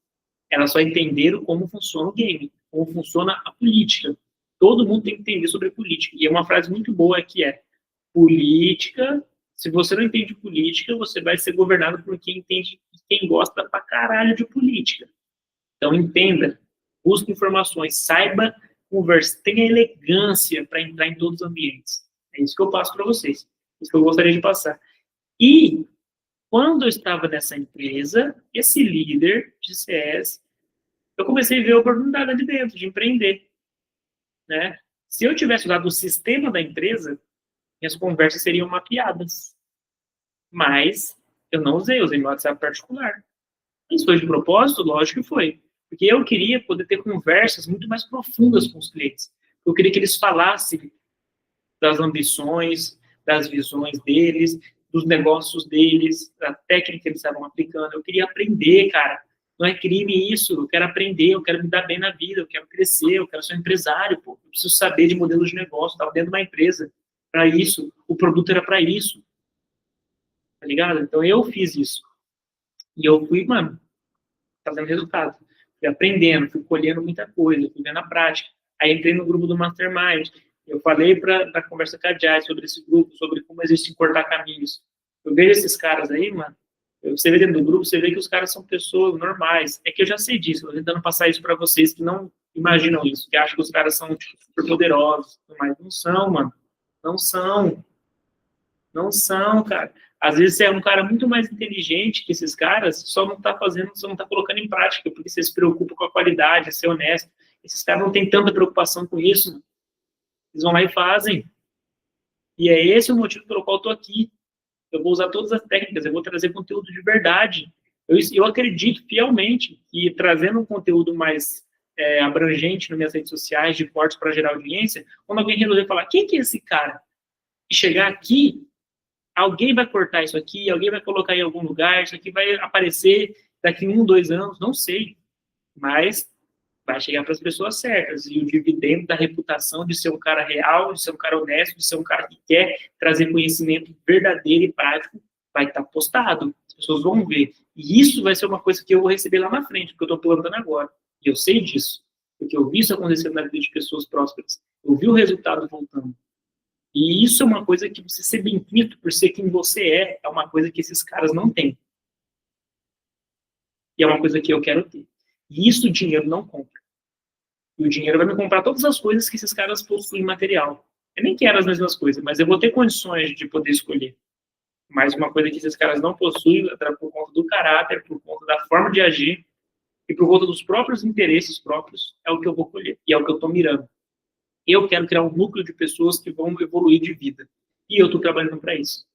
Elas só entenderam como funciona o game, como funciona a política. Todo mundo tem que entender sobre política. E é uma frase muito boa que é: política, se você não entende política, você vai ser governado por quem entende, quem gosta pra caralho de política. Então entenda, busque informações, saiba conversar, tenha elegância para entrar em todos os ambientes. É isso que eu passo para vocês. É isso que eu gostaria de passar. E quando eu estava nessa empresa, esse líder de CS, eu comecei a ver a oportunidade ali dentro, de empreender. Né? Se eu tivesse usado o sistema da empresa, minhas conversas seriam mapeadas. Mas eu não usei, usei meu WhatsApp particular. Isso foi de propósito? Lógico que foi. Porque eu queria poder ter conversas muito mais profundas com os clientes. Eu queria que eles falassem das ambições, das visões deles, dos negócios deles, da técnica que eles estavam aplicando. Eu queria aprender, cara. Não é crime isso. Eu quero aprender, eu quero me dar bem na vida, eu quero crescer, eu quero ser um empresário, pô. Eu preciso saber de modelos de negócio. Estava dentro de uma empresa para isso. O produto era para isso. Tá ligado? Então eu fiz isso. E eu fui, mano, fazendo resultado. Fui aprendendo, fui colhendo muita coisa, fui vendo a prática. Aí entrei no grupo do Mastermind. Eu falei na conversa com a Jai sobre esse grupo, sobre como existe cortar caminhos. Eu vejo esses caras aí, mano. Você vê dentro do grupo, você vê que os caras são pessoas normais. É que eu já sei disso, eu tô tentando passar isso para vocês que não imaginam isso, que acham que os caras são tipo, super poderosos, mas não são, mano. Não são. Não são, cara. Às vezes você é um cara muito mais inteligente que esses caras, só não tá fazendo, só não tá colocando em prática, porque você se preocupa com a qualidade, ser honesto. Esses caras não têm tanta preocupação com isso, mano. Eles vão lá e fazem. E é esse o motivo pelo qual eu tô aqui. Eu vou usar todas as técnicas, eu vou trazer conteúdo de verdade. Eu acredito fielmente que trazendo um conteúdo mais abrangente nas minhas redes sociais, de cortes para gerar audiência, quando alguém resolver falar, quem que é esse cara? E chegar aqui, alguém vai cortar isso aqui, alguém vai colocar em algum lugar, isso aqui vai aparecer daqui 1, 2 anos, não sei. Mas vai chegar para as pessoas certas. E o dividendo da reputação de ser um cara real, de ser um cara honesto, de ser um cara que quer trazer conhecimento verdadeiro e prático, vai estar postado. As pessoas vão ver. E isso vai ser uma coisa que eu vou receber lá na frente, porque eu estou plantando agora. E eu sei disso. Porque eu vi isso acontecendo na vida de pessoas prósperas. Eu vi o resultado voltando. E isso é uma coisa que você ser bem-vindo por ser quem você é uma coisa que esses caras não têm. E é uma coisa que eu quero ter. E isso o dinheiro não compra. E o dinheiro vai me comprar todas as coisas que esses caras possuem material. Eu nem quero as mesmas coisas, mas eu vou ter condições de poder escolher. Mas uma coisa que esses caras não possuem, por conta do caráter, por conta da forma de agir, e por conta dos próprios interesses próprios, é o que eu vou colher. E é o que eu estou mirando. Eu quero criar um núcleo de pessoas que vão evoluir de vida. E eu estou trabalhando para isso.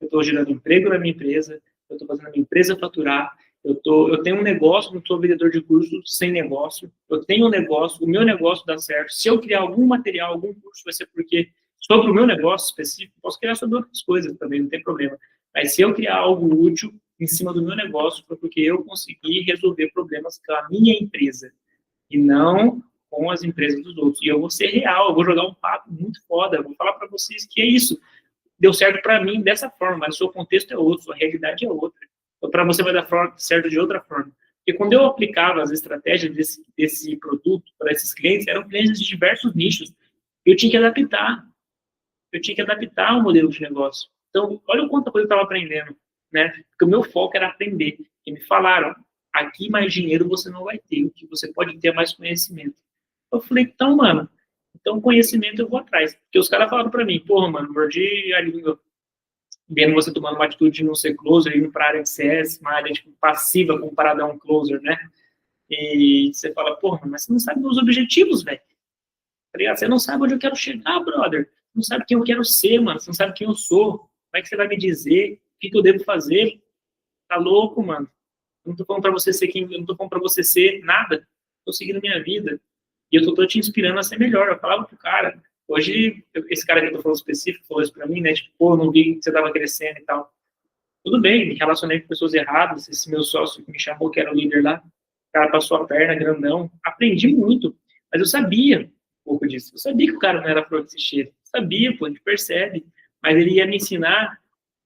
Eu estou gerando emprego na minha empresa, eu estou fazendo a minha empresa faturar, eu tenho um negócio, não sou vendedor de curso sem negócio, eu tenho um negócio, o meu negócio dá certo. Se eu criar algum material, algum curso, vai ser porque sobre o meu negócio específico, posso criar sobre outras coisas também, não tem problema. Mas se eu criar algo útil em cima do meu negócio, foi porque eu consegui resolver problemas com a minha empresa e não com as empresas dos outros. E eu vou ser real, eu vou jogar um papo muito foda, eu vou falar para vocês que é isso. Deu certo para mim dessa forma, mas o seu contexto é outro, sua realidade é outra. Então, para você vai dar certo de outra forma. Porque quando eu aplicava as estratégias desse produto para esses clientes, eram clientes de diversos nichos. Eu tinha que adaptar. Eu tinha que adaptar o modelo de negócio. Então, olha o quanto coisa eu estava aprendendo, né? Porque o meu foco era aprender. E me falaram, aqui mais dinheiro você não vai ter, o que você pode ter é mais conhecimento. Eu falei, então, mano, então conhecimento eu vou atrás. Porque os caras falaram para mim, porra, mano, mordi a língua vendo você tomando uma atitude de não ser closer, indo para a área de CS, uma área tipo, passiva comparada a um closer, né? E você fala, porra, mas você não sabe meus objetivos, velho. Tá ligado? Você não sabe onde eu quero chegar, brother. Você não sabe quem eu quero ser, mano. Você não sabe quem eu sou. Como é que você vai me dizer? O que eu devo fazer? Tá louco, mano. Eu não tô falando pra você ser quem, eu não tô falando pra você ser nada. Tô seguindo minha vida. E eu tô te inspirando a ser melhor. Eu falava pro cara, hoje, esse cara que eu tô falando específico falou isso pra mim, né? Tipo, pô, não vi que você tava crescendo e tal. Tudo bem, me relacionei com pessoas erradas. Esse meu sócio que me chamou, que era o líder lá, o cara passou a perna, grandão. Aprendi muito. Mas eu sabia um pouco disso. Eu sabia que o cara não era flor que se cheira. Sabia, pô, a gente percebe. Mas ele ia me ensinar.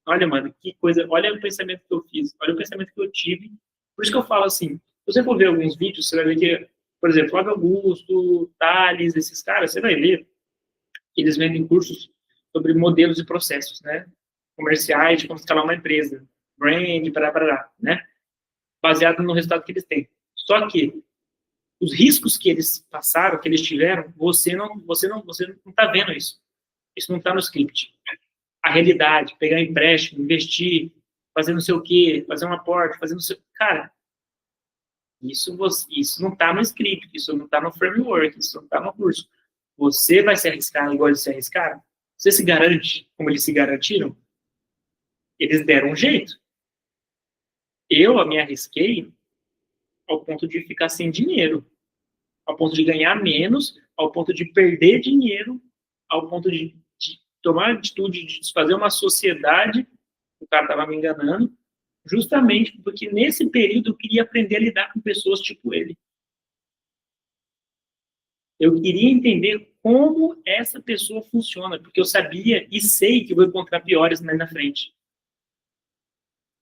Olha, mano, que coisa. Olha o pensamento que eu fiz. Olha o pensamento que eu tive. Por isso que eu falo assim, se você for ver alguns vídeos, você vai ver que, por exemplo, Flávio Augusto, Thales, esses caras, você vai ver que eles vendem cursos sobre modelos e processos, né? Comerciais, de como escalar uma empresa, brand, né? Baseado no resultado que eles têm. Só que os riscos que eles passaram, que eles tiveram, você não está vendo isso. Isso não está no script. A realidade, pegar empréstimo, investir, fazer não sei o quê, fazer um aporte, fazer não sei... Cara, isso não está no script, isso não está no framework, isso não está no curso. Você vai se arriscar igual eles se arriscaram? Você se garante como eles se garantiram? Eles deram um jeito. Eu me arrisquei ao ponto de ficar sem dinheiro, ao ponto de ganhar menos, ao ponto de perder dinheiro, ao ponto de tomar a atitude de desfazer uma sociedade, o cara estava me enganando, justamente porque nesse período eu queria aprender a lidar com pessoas tipo ele. Eu queria entender como essa pessoa funciona, porque eu sabia e sei que vou encontrar piores na frente.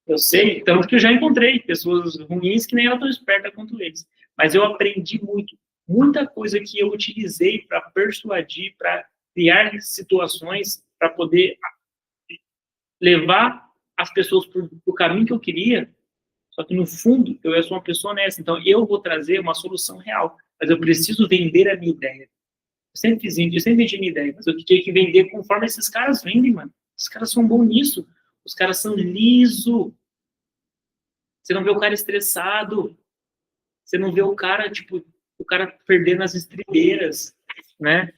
Eu sei, tanto que eu já encontrei pessoas ruins que nem eram tão espertas quanto eles. Mas eu aprendi muito. Muita coisa que eu utilizei para persuadir, para criar situações, para poder levar as pessoas para o caminho que eu queria. Só que, no fundo, eu sou uma pessoa honesta. Então, eu vou trazer uma solução real. Mas eu preciso vender a minha ideia. Eu sempre vendi minha ideia. Mas eu tinha que vender conforme esses caras vendem, mano. Esses caras são bons nisso. Os caras são liso. Você não vê o cara estressado. Você não vê o cara, tipo, o cara perdendo as estribeiras, né?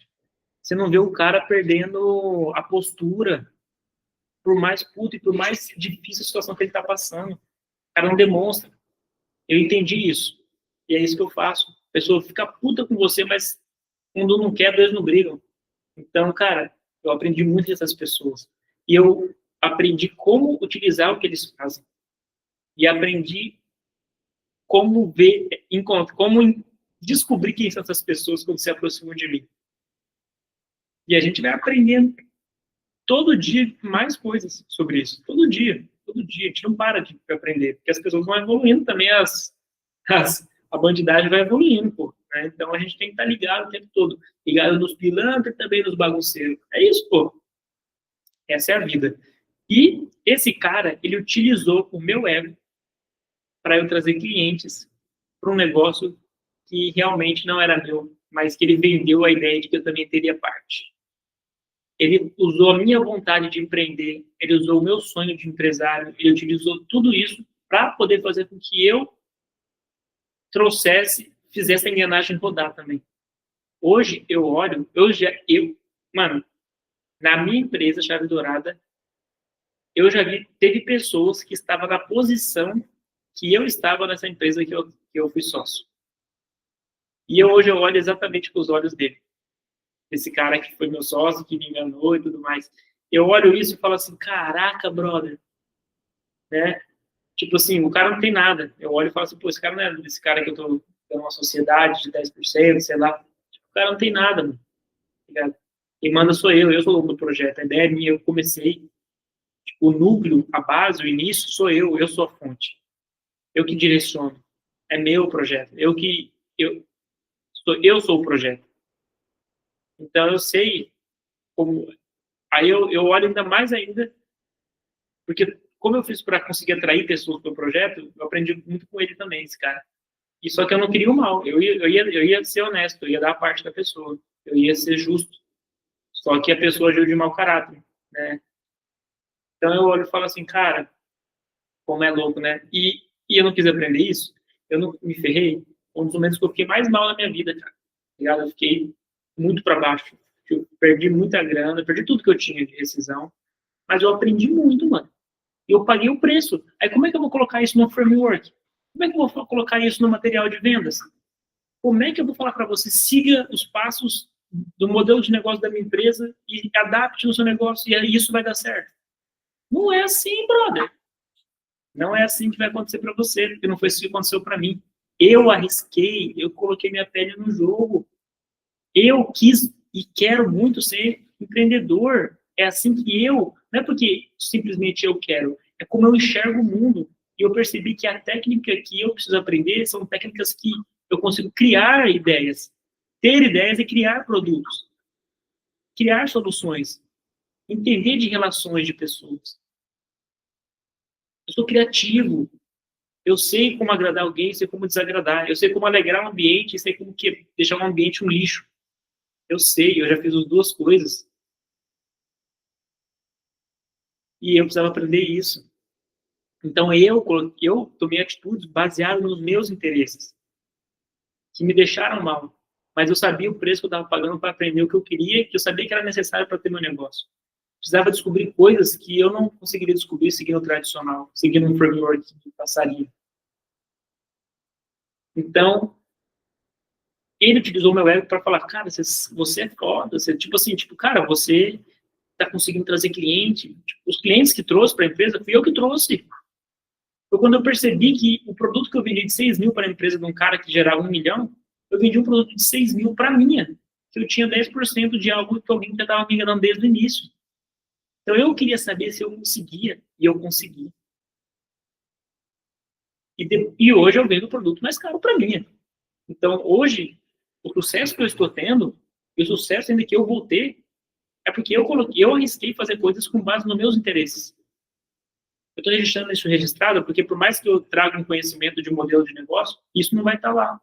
Você não vê o cara perdendo a postura, por mais puto e por mais difícil a situação que ele tá passando. O cara não demonstra. Eu entendi isso. E é isso que eu faço. A pessoa fica puta com você, mas quando não quer, dois não brigam. Então, cara, eu aprendi muito com essas pessoas. E eu aprendi como utilizar o que eles fazem. E aprendi como ver, como descobrir quem são essas pessoas quando se aproximam de mim. E a gente vai aprendendo todo dia mais coisas sobre isso. Todo dia. A gente não para de aprender, porque as pessoas vão evoluindo também, a bandidagem vai evoluindo, pô. Né? Então a gente tem que estar ligado o tempo todo. Ligado nos pilantras e também nos bagunceiros. É isso, pô. Essa é a vida. E esse cara, ele utilizou o meu ego para eu trazer clientes para um negócio que realmente não era meu, mas que ele vendeu a ideia de que eu também teria parte. Ele usou a minha vontade de empreender, ele usou o meu sonho de empresário, ele utilizou tudo isso para poder fazer com que eu fizesse a engrenagem rodar também. Hoje eu olho, mano, na minha empresa Chave Dourada, eu já vi, teve pessoas que estavam na posição que eu estava nessa empresa que eu fui sócio. E hoje eu olho exatamente com os olhos dele. Esse cara que foi meu sócio, que me enganou e tudo mais. Eu olho isso e falo assim, caraca, brother, né? Tipo assim, o cara não tem nada. Eu olho e falo assim, pô, esse cara não é esse cara que eu tô dando uma sociedade de 10%, sei lá. Tipo, o cara não tem nada, mano. Tá ligado? Quem manda sou eu sou o dono do projeto. A ideia é minha, eu comecei. Tipo, o núcleo, a base, o início sou eu sou a fonte. Eu que direciono. É meu projeto. Eu sou o projeto. Então eu sei como. Aí eu olho ainda mais ainda, porque como eu fiz para conseguir atrair pessoas para o projeto, eu aprendi muito com ele também, esse cara. E só que eu não queria o mal. Eu ia ser honesto, eu ia dar a parte da pessoa. Eu ia ser justo. Só que a pessoa agiu de mau caráter, né? Então eu olho e falo assim, cara, como é louco, né? E eu não quis aprender isso, eu não me ferrei. Um dos momentos que eu fiquei mais mal na minha vida, cara. Ligado? Eu fiquei muito para baixo. Eu perdi muita grana, perdi tudo que eu tinha de rescisão. Mas eu aprendi muito, mano. E eu paguei o preço. Aí como é que eu vou colocar isso no framework? Como é que eu vou colocar isso no material de vendas? Como é que eu vou falar para você, siga os passos do modelo de negócio da minha empresa e adapte no seu negócio e aí isso vai dar certo? Não é assim, brother. Não é assim que vai acontecer para você, porque não foi isso que aconteceu para mim. Eu arrisquei, eu coloquei minha pele no jogo. Eu quis e quero muito ser empreendedor. É assim que não é porque simplesmente eu quero, é como eu enxergo o mundo. E eu percebi que a técnica que eu preciso aprender são técnicas que eu consigo criar ideias, ter ideias e criar produtos, criar soluções, entender de relações de pessoas. Eu sou criativo, eu sei como agradar alguém, sei como desagradar, eu sei como alegrar o ambiente, sei como deixar um ambiente um lixo. Eu sei, eu já fiz as duas coisas. E eu precisava aprender isso. Então eu tomei atitudes baseadas nos meus interesses, que me deixaram mal. Mas eu sabia o preço que eu estava pagando para aprender o que eu queria, que eu sabia que era necessário para ter meu negócio. Precisava descobrir coisas que eu não conseguiria descobrir seguindo o tradicional, seguindo um framework de passaria. Então, ele utilizou meu ego para falar, cara, você é foda, você, tipo assim, tipo, cara, você está conseguindo trazer cliente. Tipo, os clientes que trouxe para a empresa, fui eu que trouxe. Foi quando eu percebi que o produto que eu vendi de 6 mil para a empresa de um cara que gerava 1 milhão, eu vendi um produto de 6 mil para a minha, que eu tinha 10% de algo que alguém já estava me enganando desde o início. Então eu queria saber se eu conseguia, e eu consegui. E hoje eu vendo o produto mais caro para mim. Então hoje, o sucesso que eu estou tendo, e o sucesso ainda que eu vou ter, é porque eu arrisquei fazer coisas com base nos meus interesses. Eu estou registrando isso registrado porque por mais que eu traga um conhecimento de um modelo de negócio, isso não vai estar lá.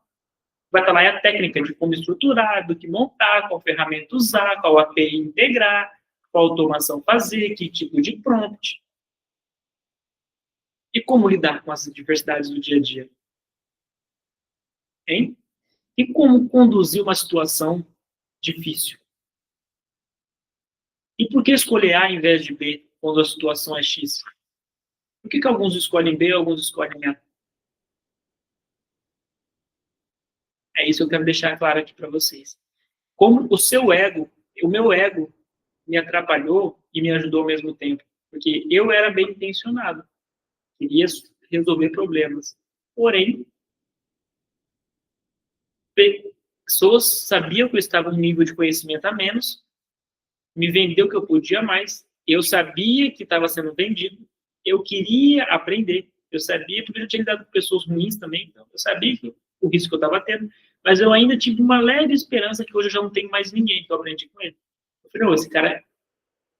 Vai estar lá é a técnica de como estruturar, do que montar, qual ferramenta usar, qual API integrar, qual automação fazer, que tipo de prompt. E como lidar com as diversidades do dia a dia. Hein? E como conduzir uma situação difícil. E por que escolher A em vez de B quando a situação é X? Por que alguns escolhem B e alguns escolhem A? É isso que eu quero deixar claro aqui para vocês. Como o meu ego, me atrapalhou e me ajudou ao mesmo tempo. Porque eu era bem intencionado, queria resolver problemas. Porém, pessoas sabiam que eu estava em um nível de conhecimento a menos, me vendeu que eu podia mais, eu sabia que estava sendo vendido, eu queria aprender, eu sabia, porque eu já tinha lidado com pessoas ruins também, então eu sabia que o risco que eu estava tendo, mas eu ainda tive uma leve esperança que hoje eu já não tenho mais ninguém que eu aprendi com ele. Eu falei, não, esse cara,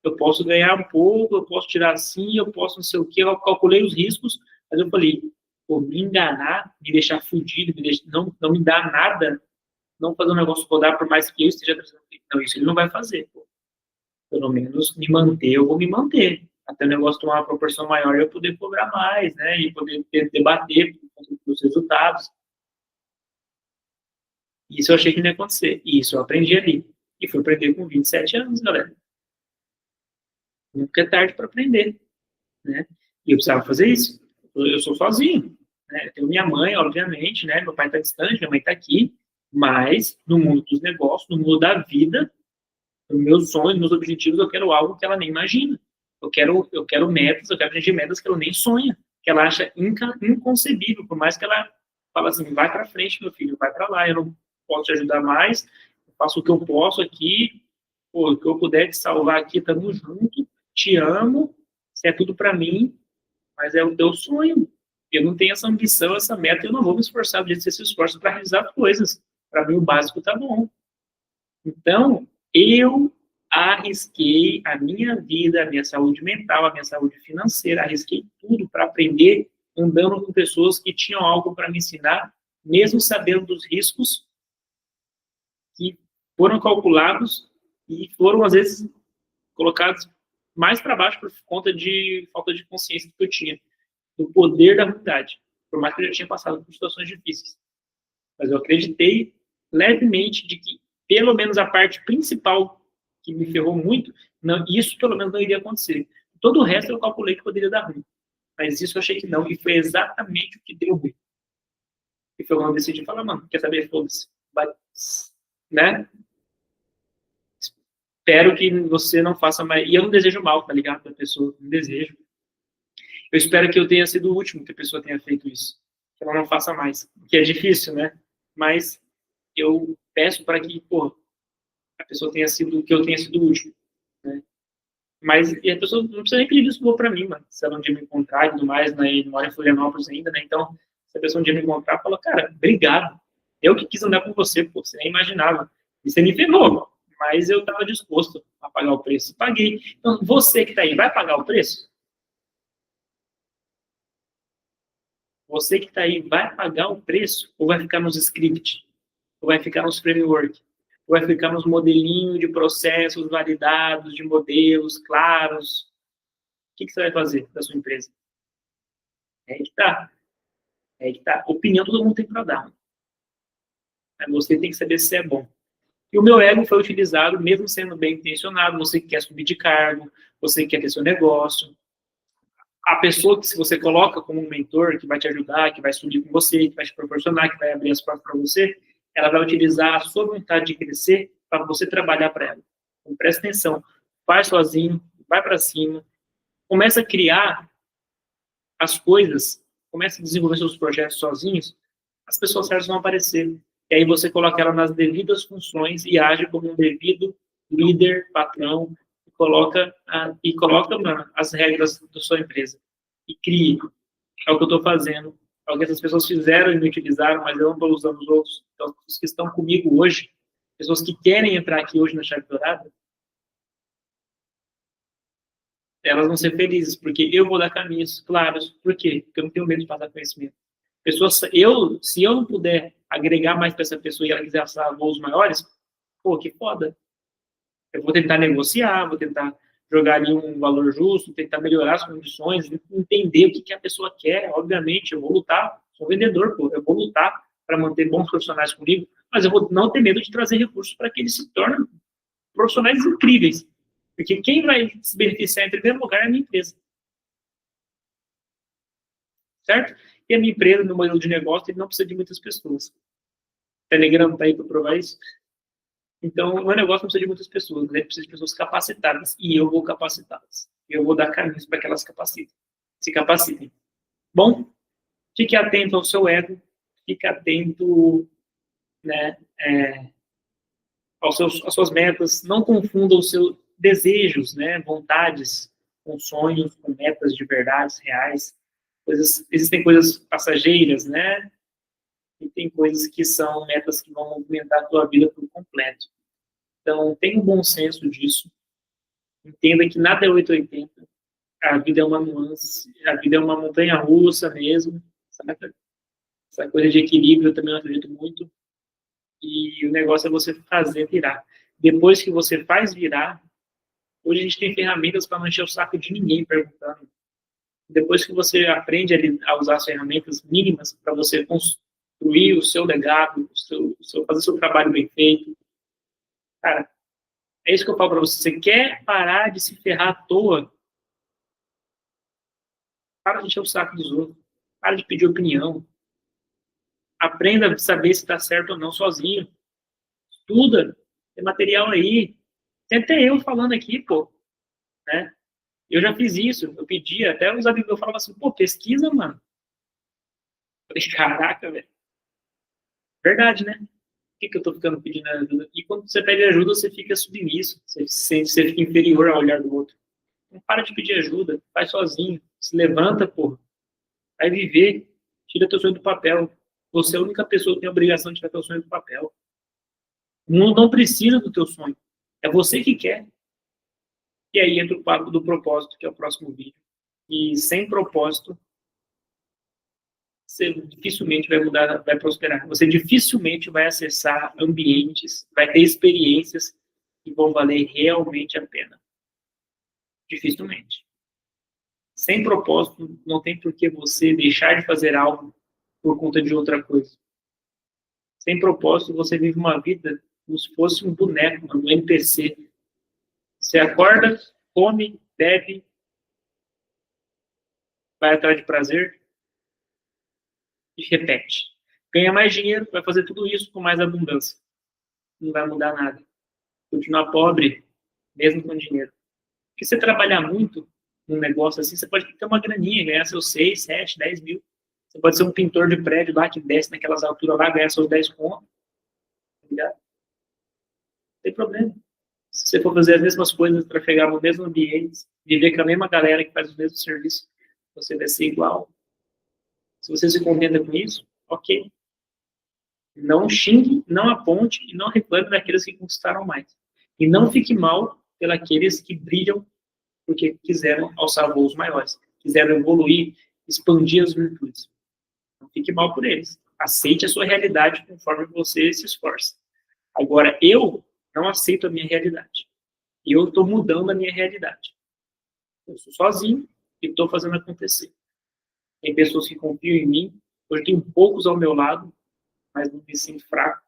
eu posso ganhar um pouco, eu posso tirar assim, eu posso não sei o quê, eu calculei os riscos, mas eu falei, pô, me enganar, me deixar fudido, não me dar nada, não fazer um negócio rodar por mais que eu esteja trazendo. Não, isso ele não vai fazer, pô. Pelo menos me manter, eu vou me manter. Até o negócio tomar uma proporção maior e eu poder cobrar mais, né? E poder debater os resultados. Isso eu achei que não ia acontecer. E isso eu aprendi ali. E fui aprender com 27 anos, galera. Nunca é tarde para aprender, né? E eu precisava fazer isso. Eu sou sozinho, né? Eu tenho minha mãe, obviamente, né? Meu pai está distante, minha mãe está aqui, mas no mundo dos negócios, no mundo da vida, nos meus sonhos, meus objetivos, eu quero algo que ela nem imagina. Eu quero metas, eu quero atingir metas que ela nem sonha, que ela acha inconcebível, por mais que ela fala assim, vai para frente, meu filho, vai para lá, eu não posso te ajudar mais, eu faço o que eu posso aqui, pô, o que eu puder te salvar aqui, tamo junto, te amo, isso é tudo para mim, mas é o teu sonho. Eu não tenho essa ambição, essa meta, eu não vou me esforçar do jeito que você se esforça para realizar coisas. Para mim, o básico tá bom. Então, eu arrisquei a minha vida, a minha saúde mental, a minha saúde financeira, arrisquei tudo para aprender andando com pessoas que tinham algo para me ensinar, mesmo sabendo dos riscos que foram calculados e foram, às vezes, colocados mais para baixo por conta de falta de consciência que eu tinha, do poder da vontade, por mais que eu já tinha passado por situações difíceis. Mas eu acreditei levemente de que, pelo menos a parte principal que me ferrou muito, não, isso pelo menos não iria acontecer. Todo o resto eu calculei que poderia dar ruim. Mas isso eu achei que não, e foi exatamente o que deu ruim. E foi quando eu decidi falar, mano, quer saber, foda-se, vai, né? Espero que você não faça mais. E eu não desejo mal, tá ligado? Pra pessoa, não desejo. Eu espero que eu tenha sido o último que a pessoa tenha feito isso. Que ela não faça mais. Que é difícil, né? Mas eu peço para que, pô, a pessoa tenha sido, que eu tenha sido o último, né? Mas e a pessoa não precisa nem pedir desculpa para mim, mano. Se ela um dia me encontrar e tudo mais, né? E mora em Florianópolis ainda, né? Então, se a pessoa um dia me encontrar, fala, cara, obrigado. Eu que quis andar com você, pô, você nem imaginava. E você me ferrou, mas eu estava disposto a pagar o preço. Paguei. Então, você que está aí, vai pagar o preço? Você que está aí, vai pagar o preço? Ou vai ficar nos scripts? Ou vai ficar nos framework? Ou vai ficar nos modelinhos de processos validados, de modelos claros? O que você vai fazer da sua empresa? É aí que tá. É aí que tá. Opinião todo mundo tem para dar. Mas você tem que saber se é bom. E o meu ego foi utilizado, mesmo sendo bem intencionado, você que quer subir de cargo, você que quer ter seu negócio. A pessoa que se você coloca como um mentor, que vai te ajudar, que vai subir com você, que vai te proporcionar, que vai abrir as portas para você, ela vai utilizar a sua vontade de crescer para você trabalhar para ela. Então, presta atenção. Faz sozinho, vai para cima, começa a criar as coisas, começa a desenvolver seus projetos sozinhos, as pessoas certas vão aparecer. E aí você coloca ela nas devidas funções e age como um devido líder, patrão, e coloca mano, as regras da sua empresa. E crie. É o que eu estou fazendo. É o que essas pessoas fizeram e me utilizaram, mas eu não estou usando os outros. Então, as pessoas que estão comigo hoje, pessoas que querem entrar aqui hoje na Chave Dourada, elas vão ser felizes, porque eu vou dar caminhos claros. Por quê? Porque eu não tenho medo de passar conhecimento. Se eu não puder agregar mais para essa pessoa e ela quiser acessar voos maiores, pô, que foda. Eu vou tentar negociar, vou tentar jogar ali um valor justo, tentar melhorar as condições, entender o que a pessoa quer. Obviamente, eu vou lutar, sou vendedor, pô, eu vou lutar para manter bons profissionais comigo, mas eu vou não ter medo de trazer recursos para que eles se tornem profissionais incríveis. Porque quem vai se beneficiar em primeiro lugar é a minha empresa. Certo? E a minha empresa, meu modelo de negócio, ele não precisa de muitas pessoas. O Telegram está aí para provar isso. Então, o meu negócio não precisa de muitas pessoas, mas ele precisa de pessoas capacitadas. E eu vou capacitá-las. Eu vou dar caminhos para que elas se capacitem. Bom, fique atento ao seu ego, fique atento, né, às suas metas. Não confunda os seus desejos, né, vontades, com sonhos, com metas de verdades reais. Existem coisas passageiras, né? E tem coisas que são metas que vão movimentar a tua vida por completo. Então, tenha um bom senso disso. Entenda que nada é 880. A vida é uma nuance, a vida é uma montanha-russa mesmo, sabe? Essa coisa de equilíbrio eu também não acredito muito. E o negócio é você fazer virar. Depois que você faz virar, hoje a gente tem ferramentas para não encher o saco de ninguém perguntando. Depois que você aprende a usar as ferramentas mínimas para você construir o seu legado, fazer o seu trabalho bem feito. Cara, é isso que eu falo para você. Você quer parar de se ferrar à toa? Para de encher o saco dos outros. Para de pedir opinião. Aprenda a saber se está certo ou não sozinho. Estuda. Tem material aí. Tem até eu falando aqui, pô. Né? Eu já fiz isso. Eu pedia, até os amigos eu falava assim, pô, pesquisa, mano. Eu falei, caraca, velho. Verdade, né? Por que eu tô ficando pedindo ajuda? E quando você pede ajuda, você fica submisso. Você fica inferior ao olhar do outro. Não para de pedir ajuda. Faz sozinho. Se levanta, pô. Vai viver. Tira teu sonho do papel. Você é a única pessoa que tem a obrigação de tirar teu sonho do papel. O mundo não precisa do teu sonho. É você que quer. E aí entra o papo do propósito, que é o próximo vídeo. E sem propósito, você dificilmente vai mudar, vai prosperar. Você dificilmente vai acessar ambientes, vai ter experiências que vão valer realmente a pena. Dificilmente. Sem propósito, não tem por que você deixar de fazer algo por conta de outra coisa. Sem propósito, você vive uma vida como se fosse um boneco, um NPC. Você acorda, come, bebe, vai atrás de prazer e repete. Ganha mais dinheiro, vai fazer tudo isso com mais abundância. Não vai mudar nada. Continuar pobre, mesmo com dinheiro. Porque você trabalhar muito num negócio assim, você pode ter uma graninha, ganhar seus 6, 7, 10 mil. Você pode ser um pintor de prédio lá que desce naquelas alturas lá, ganhar seus 10 contos. Tá ligado? Não tem problema. Se você for fazer as mesmas coisas para chegar no mesmo ambiente, viver com a mesma galera que faz os mesmos serviços, você vai ser igual. Se você se contenta com isso, ok. Não xingue, não aponte e não reclame daqueles que conquistaram mais. E não fique mal pelos que brilham porque quiseram alçar voos maiores, quiseram evoluir, expandir as virtudes. Não fique mal por eles. Aceite a sua realidade conforme você se esforça. Agora, eu não aceito a minha realidade. E eu estou mudando a minha realidade. Eu sou sozinho e estou fazendo acontecer. Tem pessoas que confiam em mim. Hoje tem poucos ao meu lado, mas não me sinto fraco.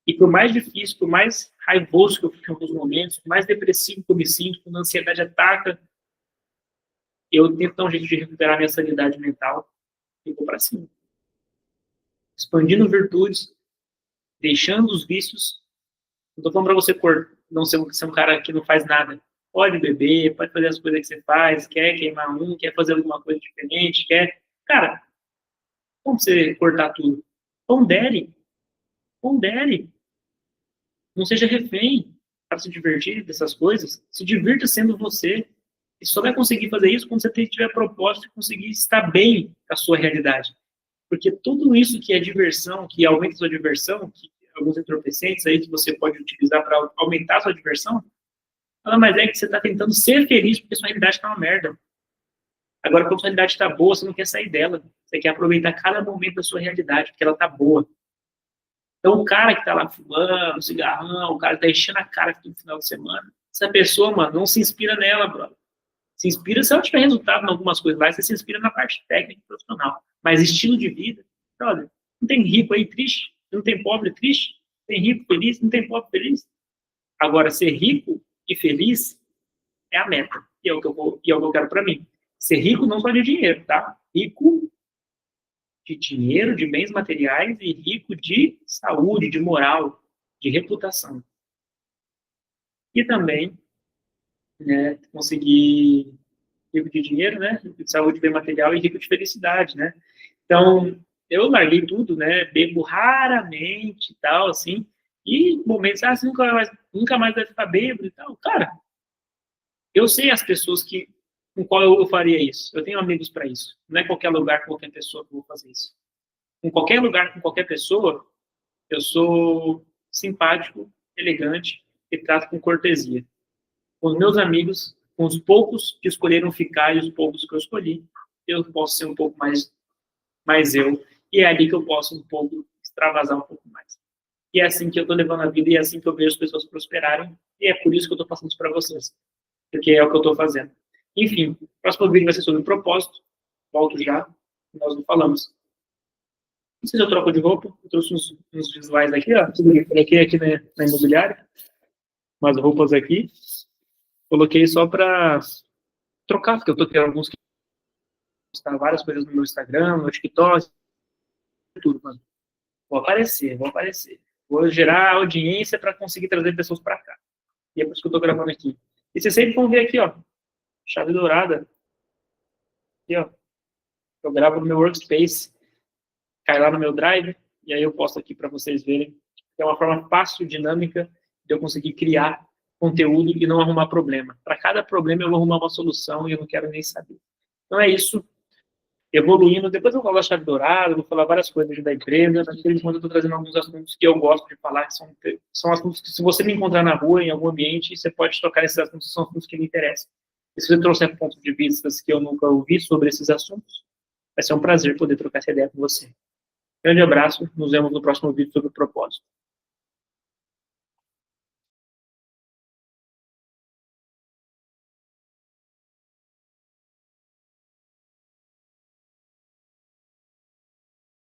E por mais difícil, por mais raivoso que eu fico em alguns momentos, por mais depressivo que eu me sinto, quando a ansiedade ataca, eu tento dar um jeito de recuperar minha sanidade mental e vou para cima. Expandindo virtudes, deixando os vícios. Não estou falando para você não ser um cara que não faz nada. Pode beber, pode fazer as coisas que você faz, quer queimar quer fazer alguma coisa diferente, quer... Cara, como você cortar tudo? Pondere. Não seja refém para se divertir dessas coisas. Se divirta sendo você. E só vai conseguir fazer isso quando você tiver propósito e conseguir estar bem com a sua realidade. Porque tudo isso que é diversão, que aumenta a sua diversão, que alguns entorpecentes aí que você pode utilizar para aumentar a sua diversão, nada mais é que você está tentando ser feliz porque sua realidade está uma merda. Agora, quando a sua realidade está boa, você não quer sair dela. Você quer aproveitar cada momento da sua realidade, porque ela está boa. Então, o cara que tá lá fumando, cigarrão, o cara que tá enchendo a cara no final de semana, essa pessoa, mano, não se inspira nela, brother. Se inspira se ela tiver resultado em algumas coisas lá, você se inspira na parte técnica e profissional. Mas estilo de vida, brother, não tem rico aí triste, não tem pobre triste, tem rico feliz, não tem pobre feliz. Agora, ser rico e feliz é a meta, e é o que eu quero pra mim. Ser rico não só de dinheiro, tá? Rico de dinheiro, de bens materiais e rico de saúde, de moral, de reputação. E também, né, conseguir rico de dinheiro, né, rico de saúde, bem material e rico de felicidade, né. Então, eu larguei tudo, né, bebo raramente e tal, assim, e momentos, você nunca mais vai ficar bêbado e tal. Cara, eu sei as pessoas com qual eu faria isso. Eu tenho amigos para isso. Não é qualquer lugar, qualquer pessoa que eu vou fazer isso. Em qualquer lugar, com qualquer pessoa, eu sou simpático, elegante e trato com cortesia. Com os meus amigos, com os poucos que escolheram ficar e os poucos que eu escolhi, eu posso ser um pouco mais eu. E é ali que eu posso um pouco extravasar um pouco mais. E é assim que eu estou levando a vida e é assim que eu vejo as pessoas prosperarem. E é por isso que eu estou passando isso para vocês. Porque é o que eu estou fazendo. Enfim, o próximo vídeo vai ser sobre o propósito. Volto já. Nós não falamos. Não sei se eu troco de roupa, eu trouxe uns visuais aqui, ó. Coloquei aqui na imobiliária, umas roupas aqui. Coloquei só para trocar, porque eu tô tendo alguns que postar várias coisas no meu Instagram, no TikTok, tudo, mano. Vou aparecer, vou aparecer. Vou gerar audiência para conseguir trazer pessoas para cá. E é por isso que eu tô gravando aqui. E vocês sempre vão ver aqui, ó, chave dourada. Aqui, ó. Eu gravo no meu workspace, cai lá no meu drive, e aí eu posto aqui para vocês verem. É uma forma fácil, dinâmica, de eu conseguir criar conteúdo e não arrumar problema. Para cada problema eu vou arrumar uma solução e eu não quero nem saber. Então é isso. Evoluindo, depois eu vou falar da chave dourada, vou falar várias coisas da empresa, mas por enquanto eu estou trazendo alguns assuntos que eu gosto de falar, que são assuntos que se você me encontrar na rua, em algum ambiente, você pode tocar nesses assuntos, são assuntos que me interessam. E se você trouxer pontos de vista que eu nunca ouvi sobre esses assuntos, vai ser um prazer poder trocar essa ideia com você. Grande abraço, nos vemos no próximo vídeo sobre o propósito.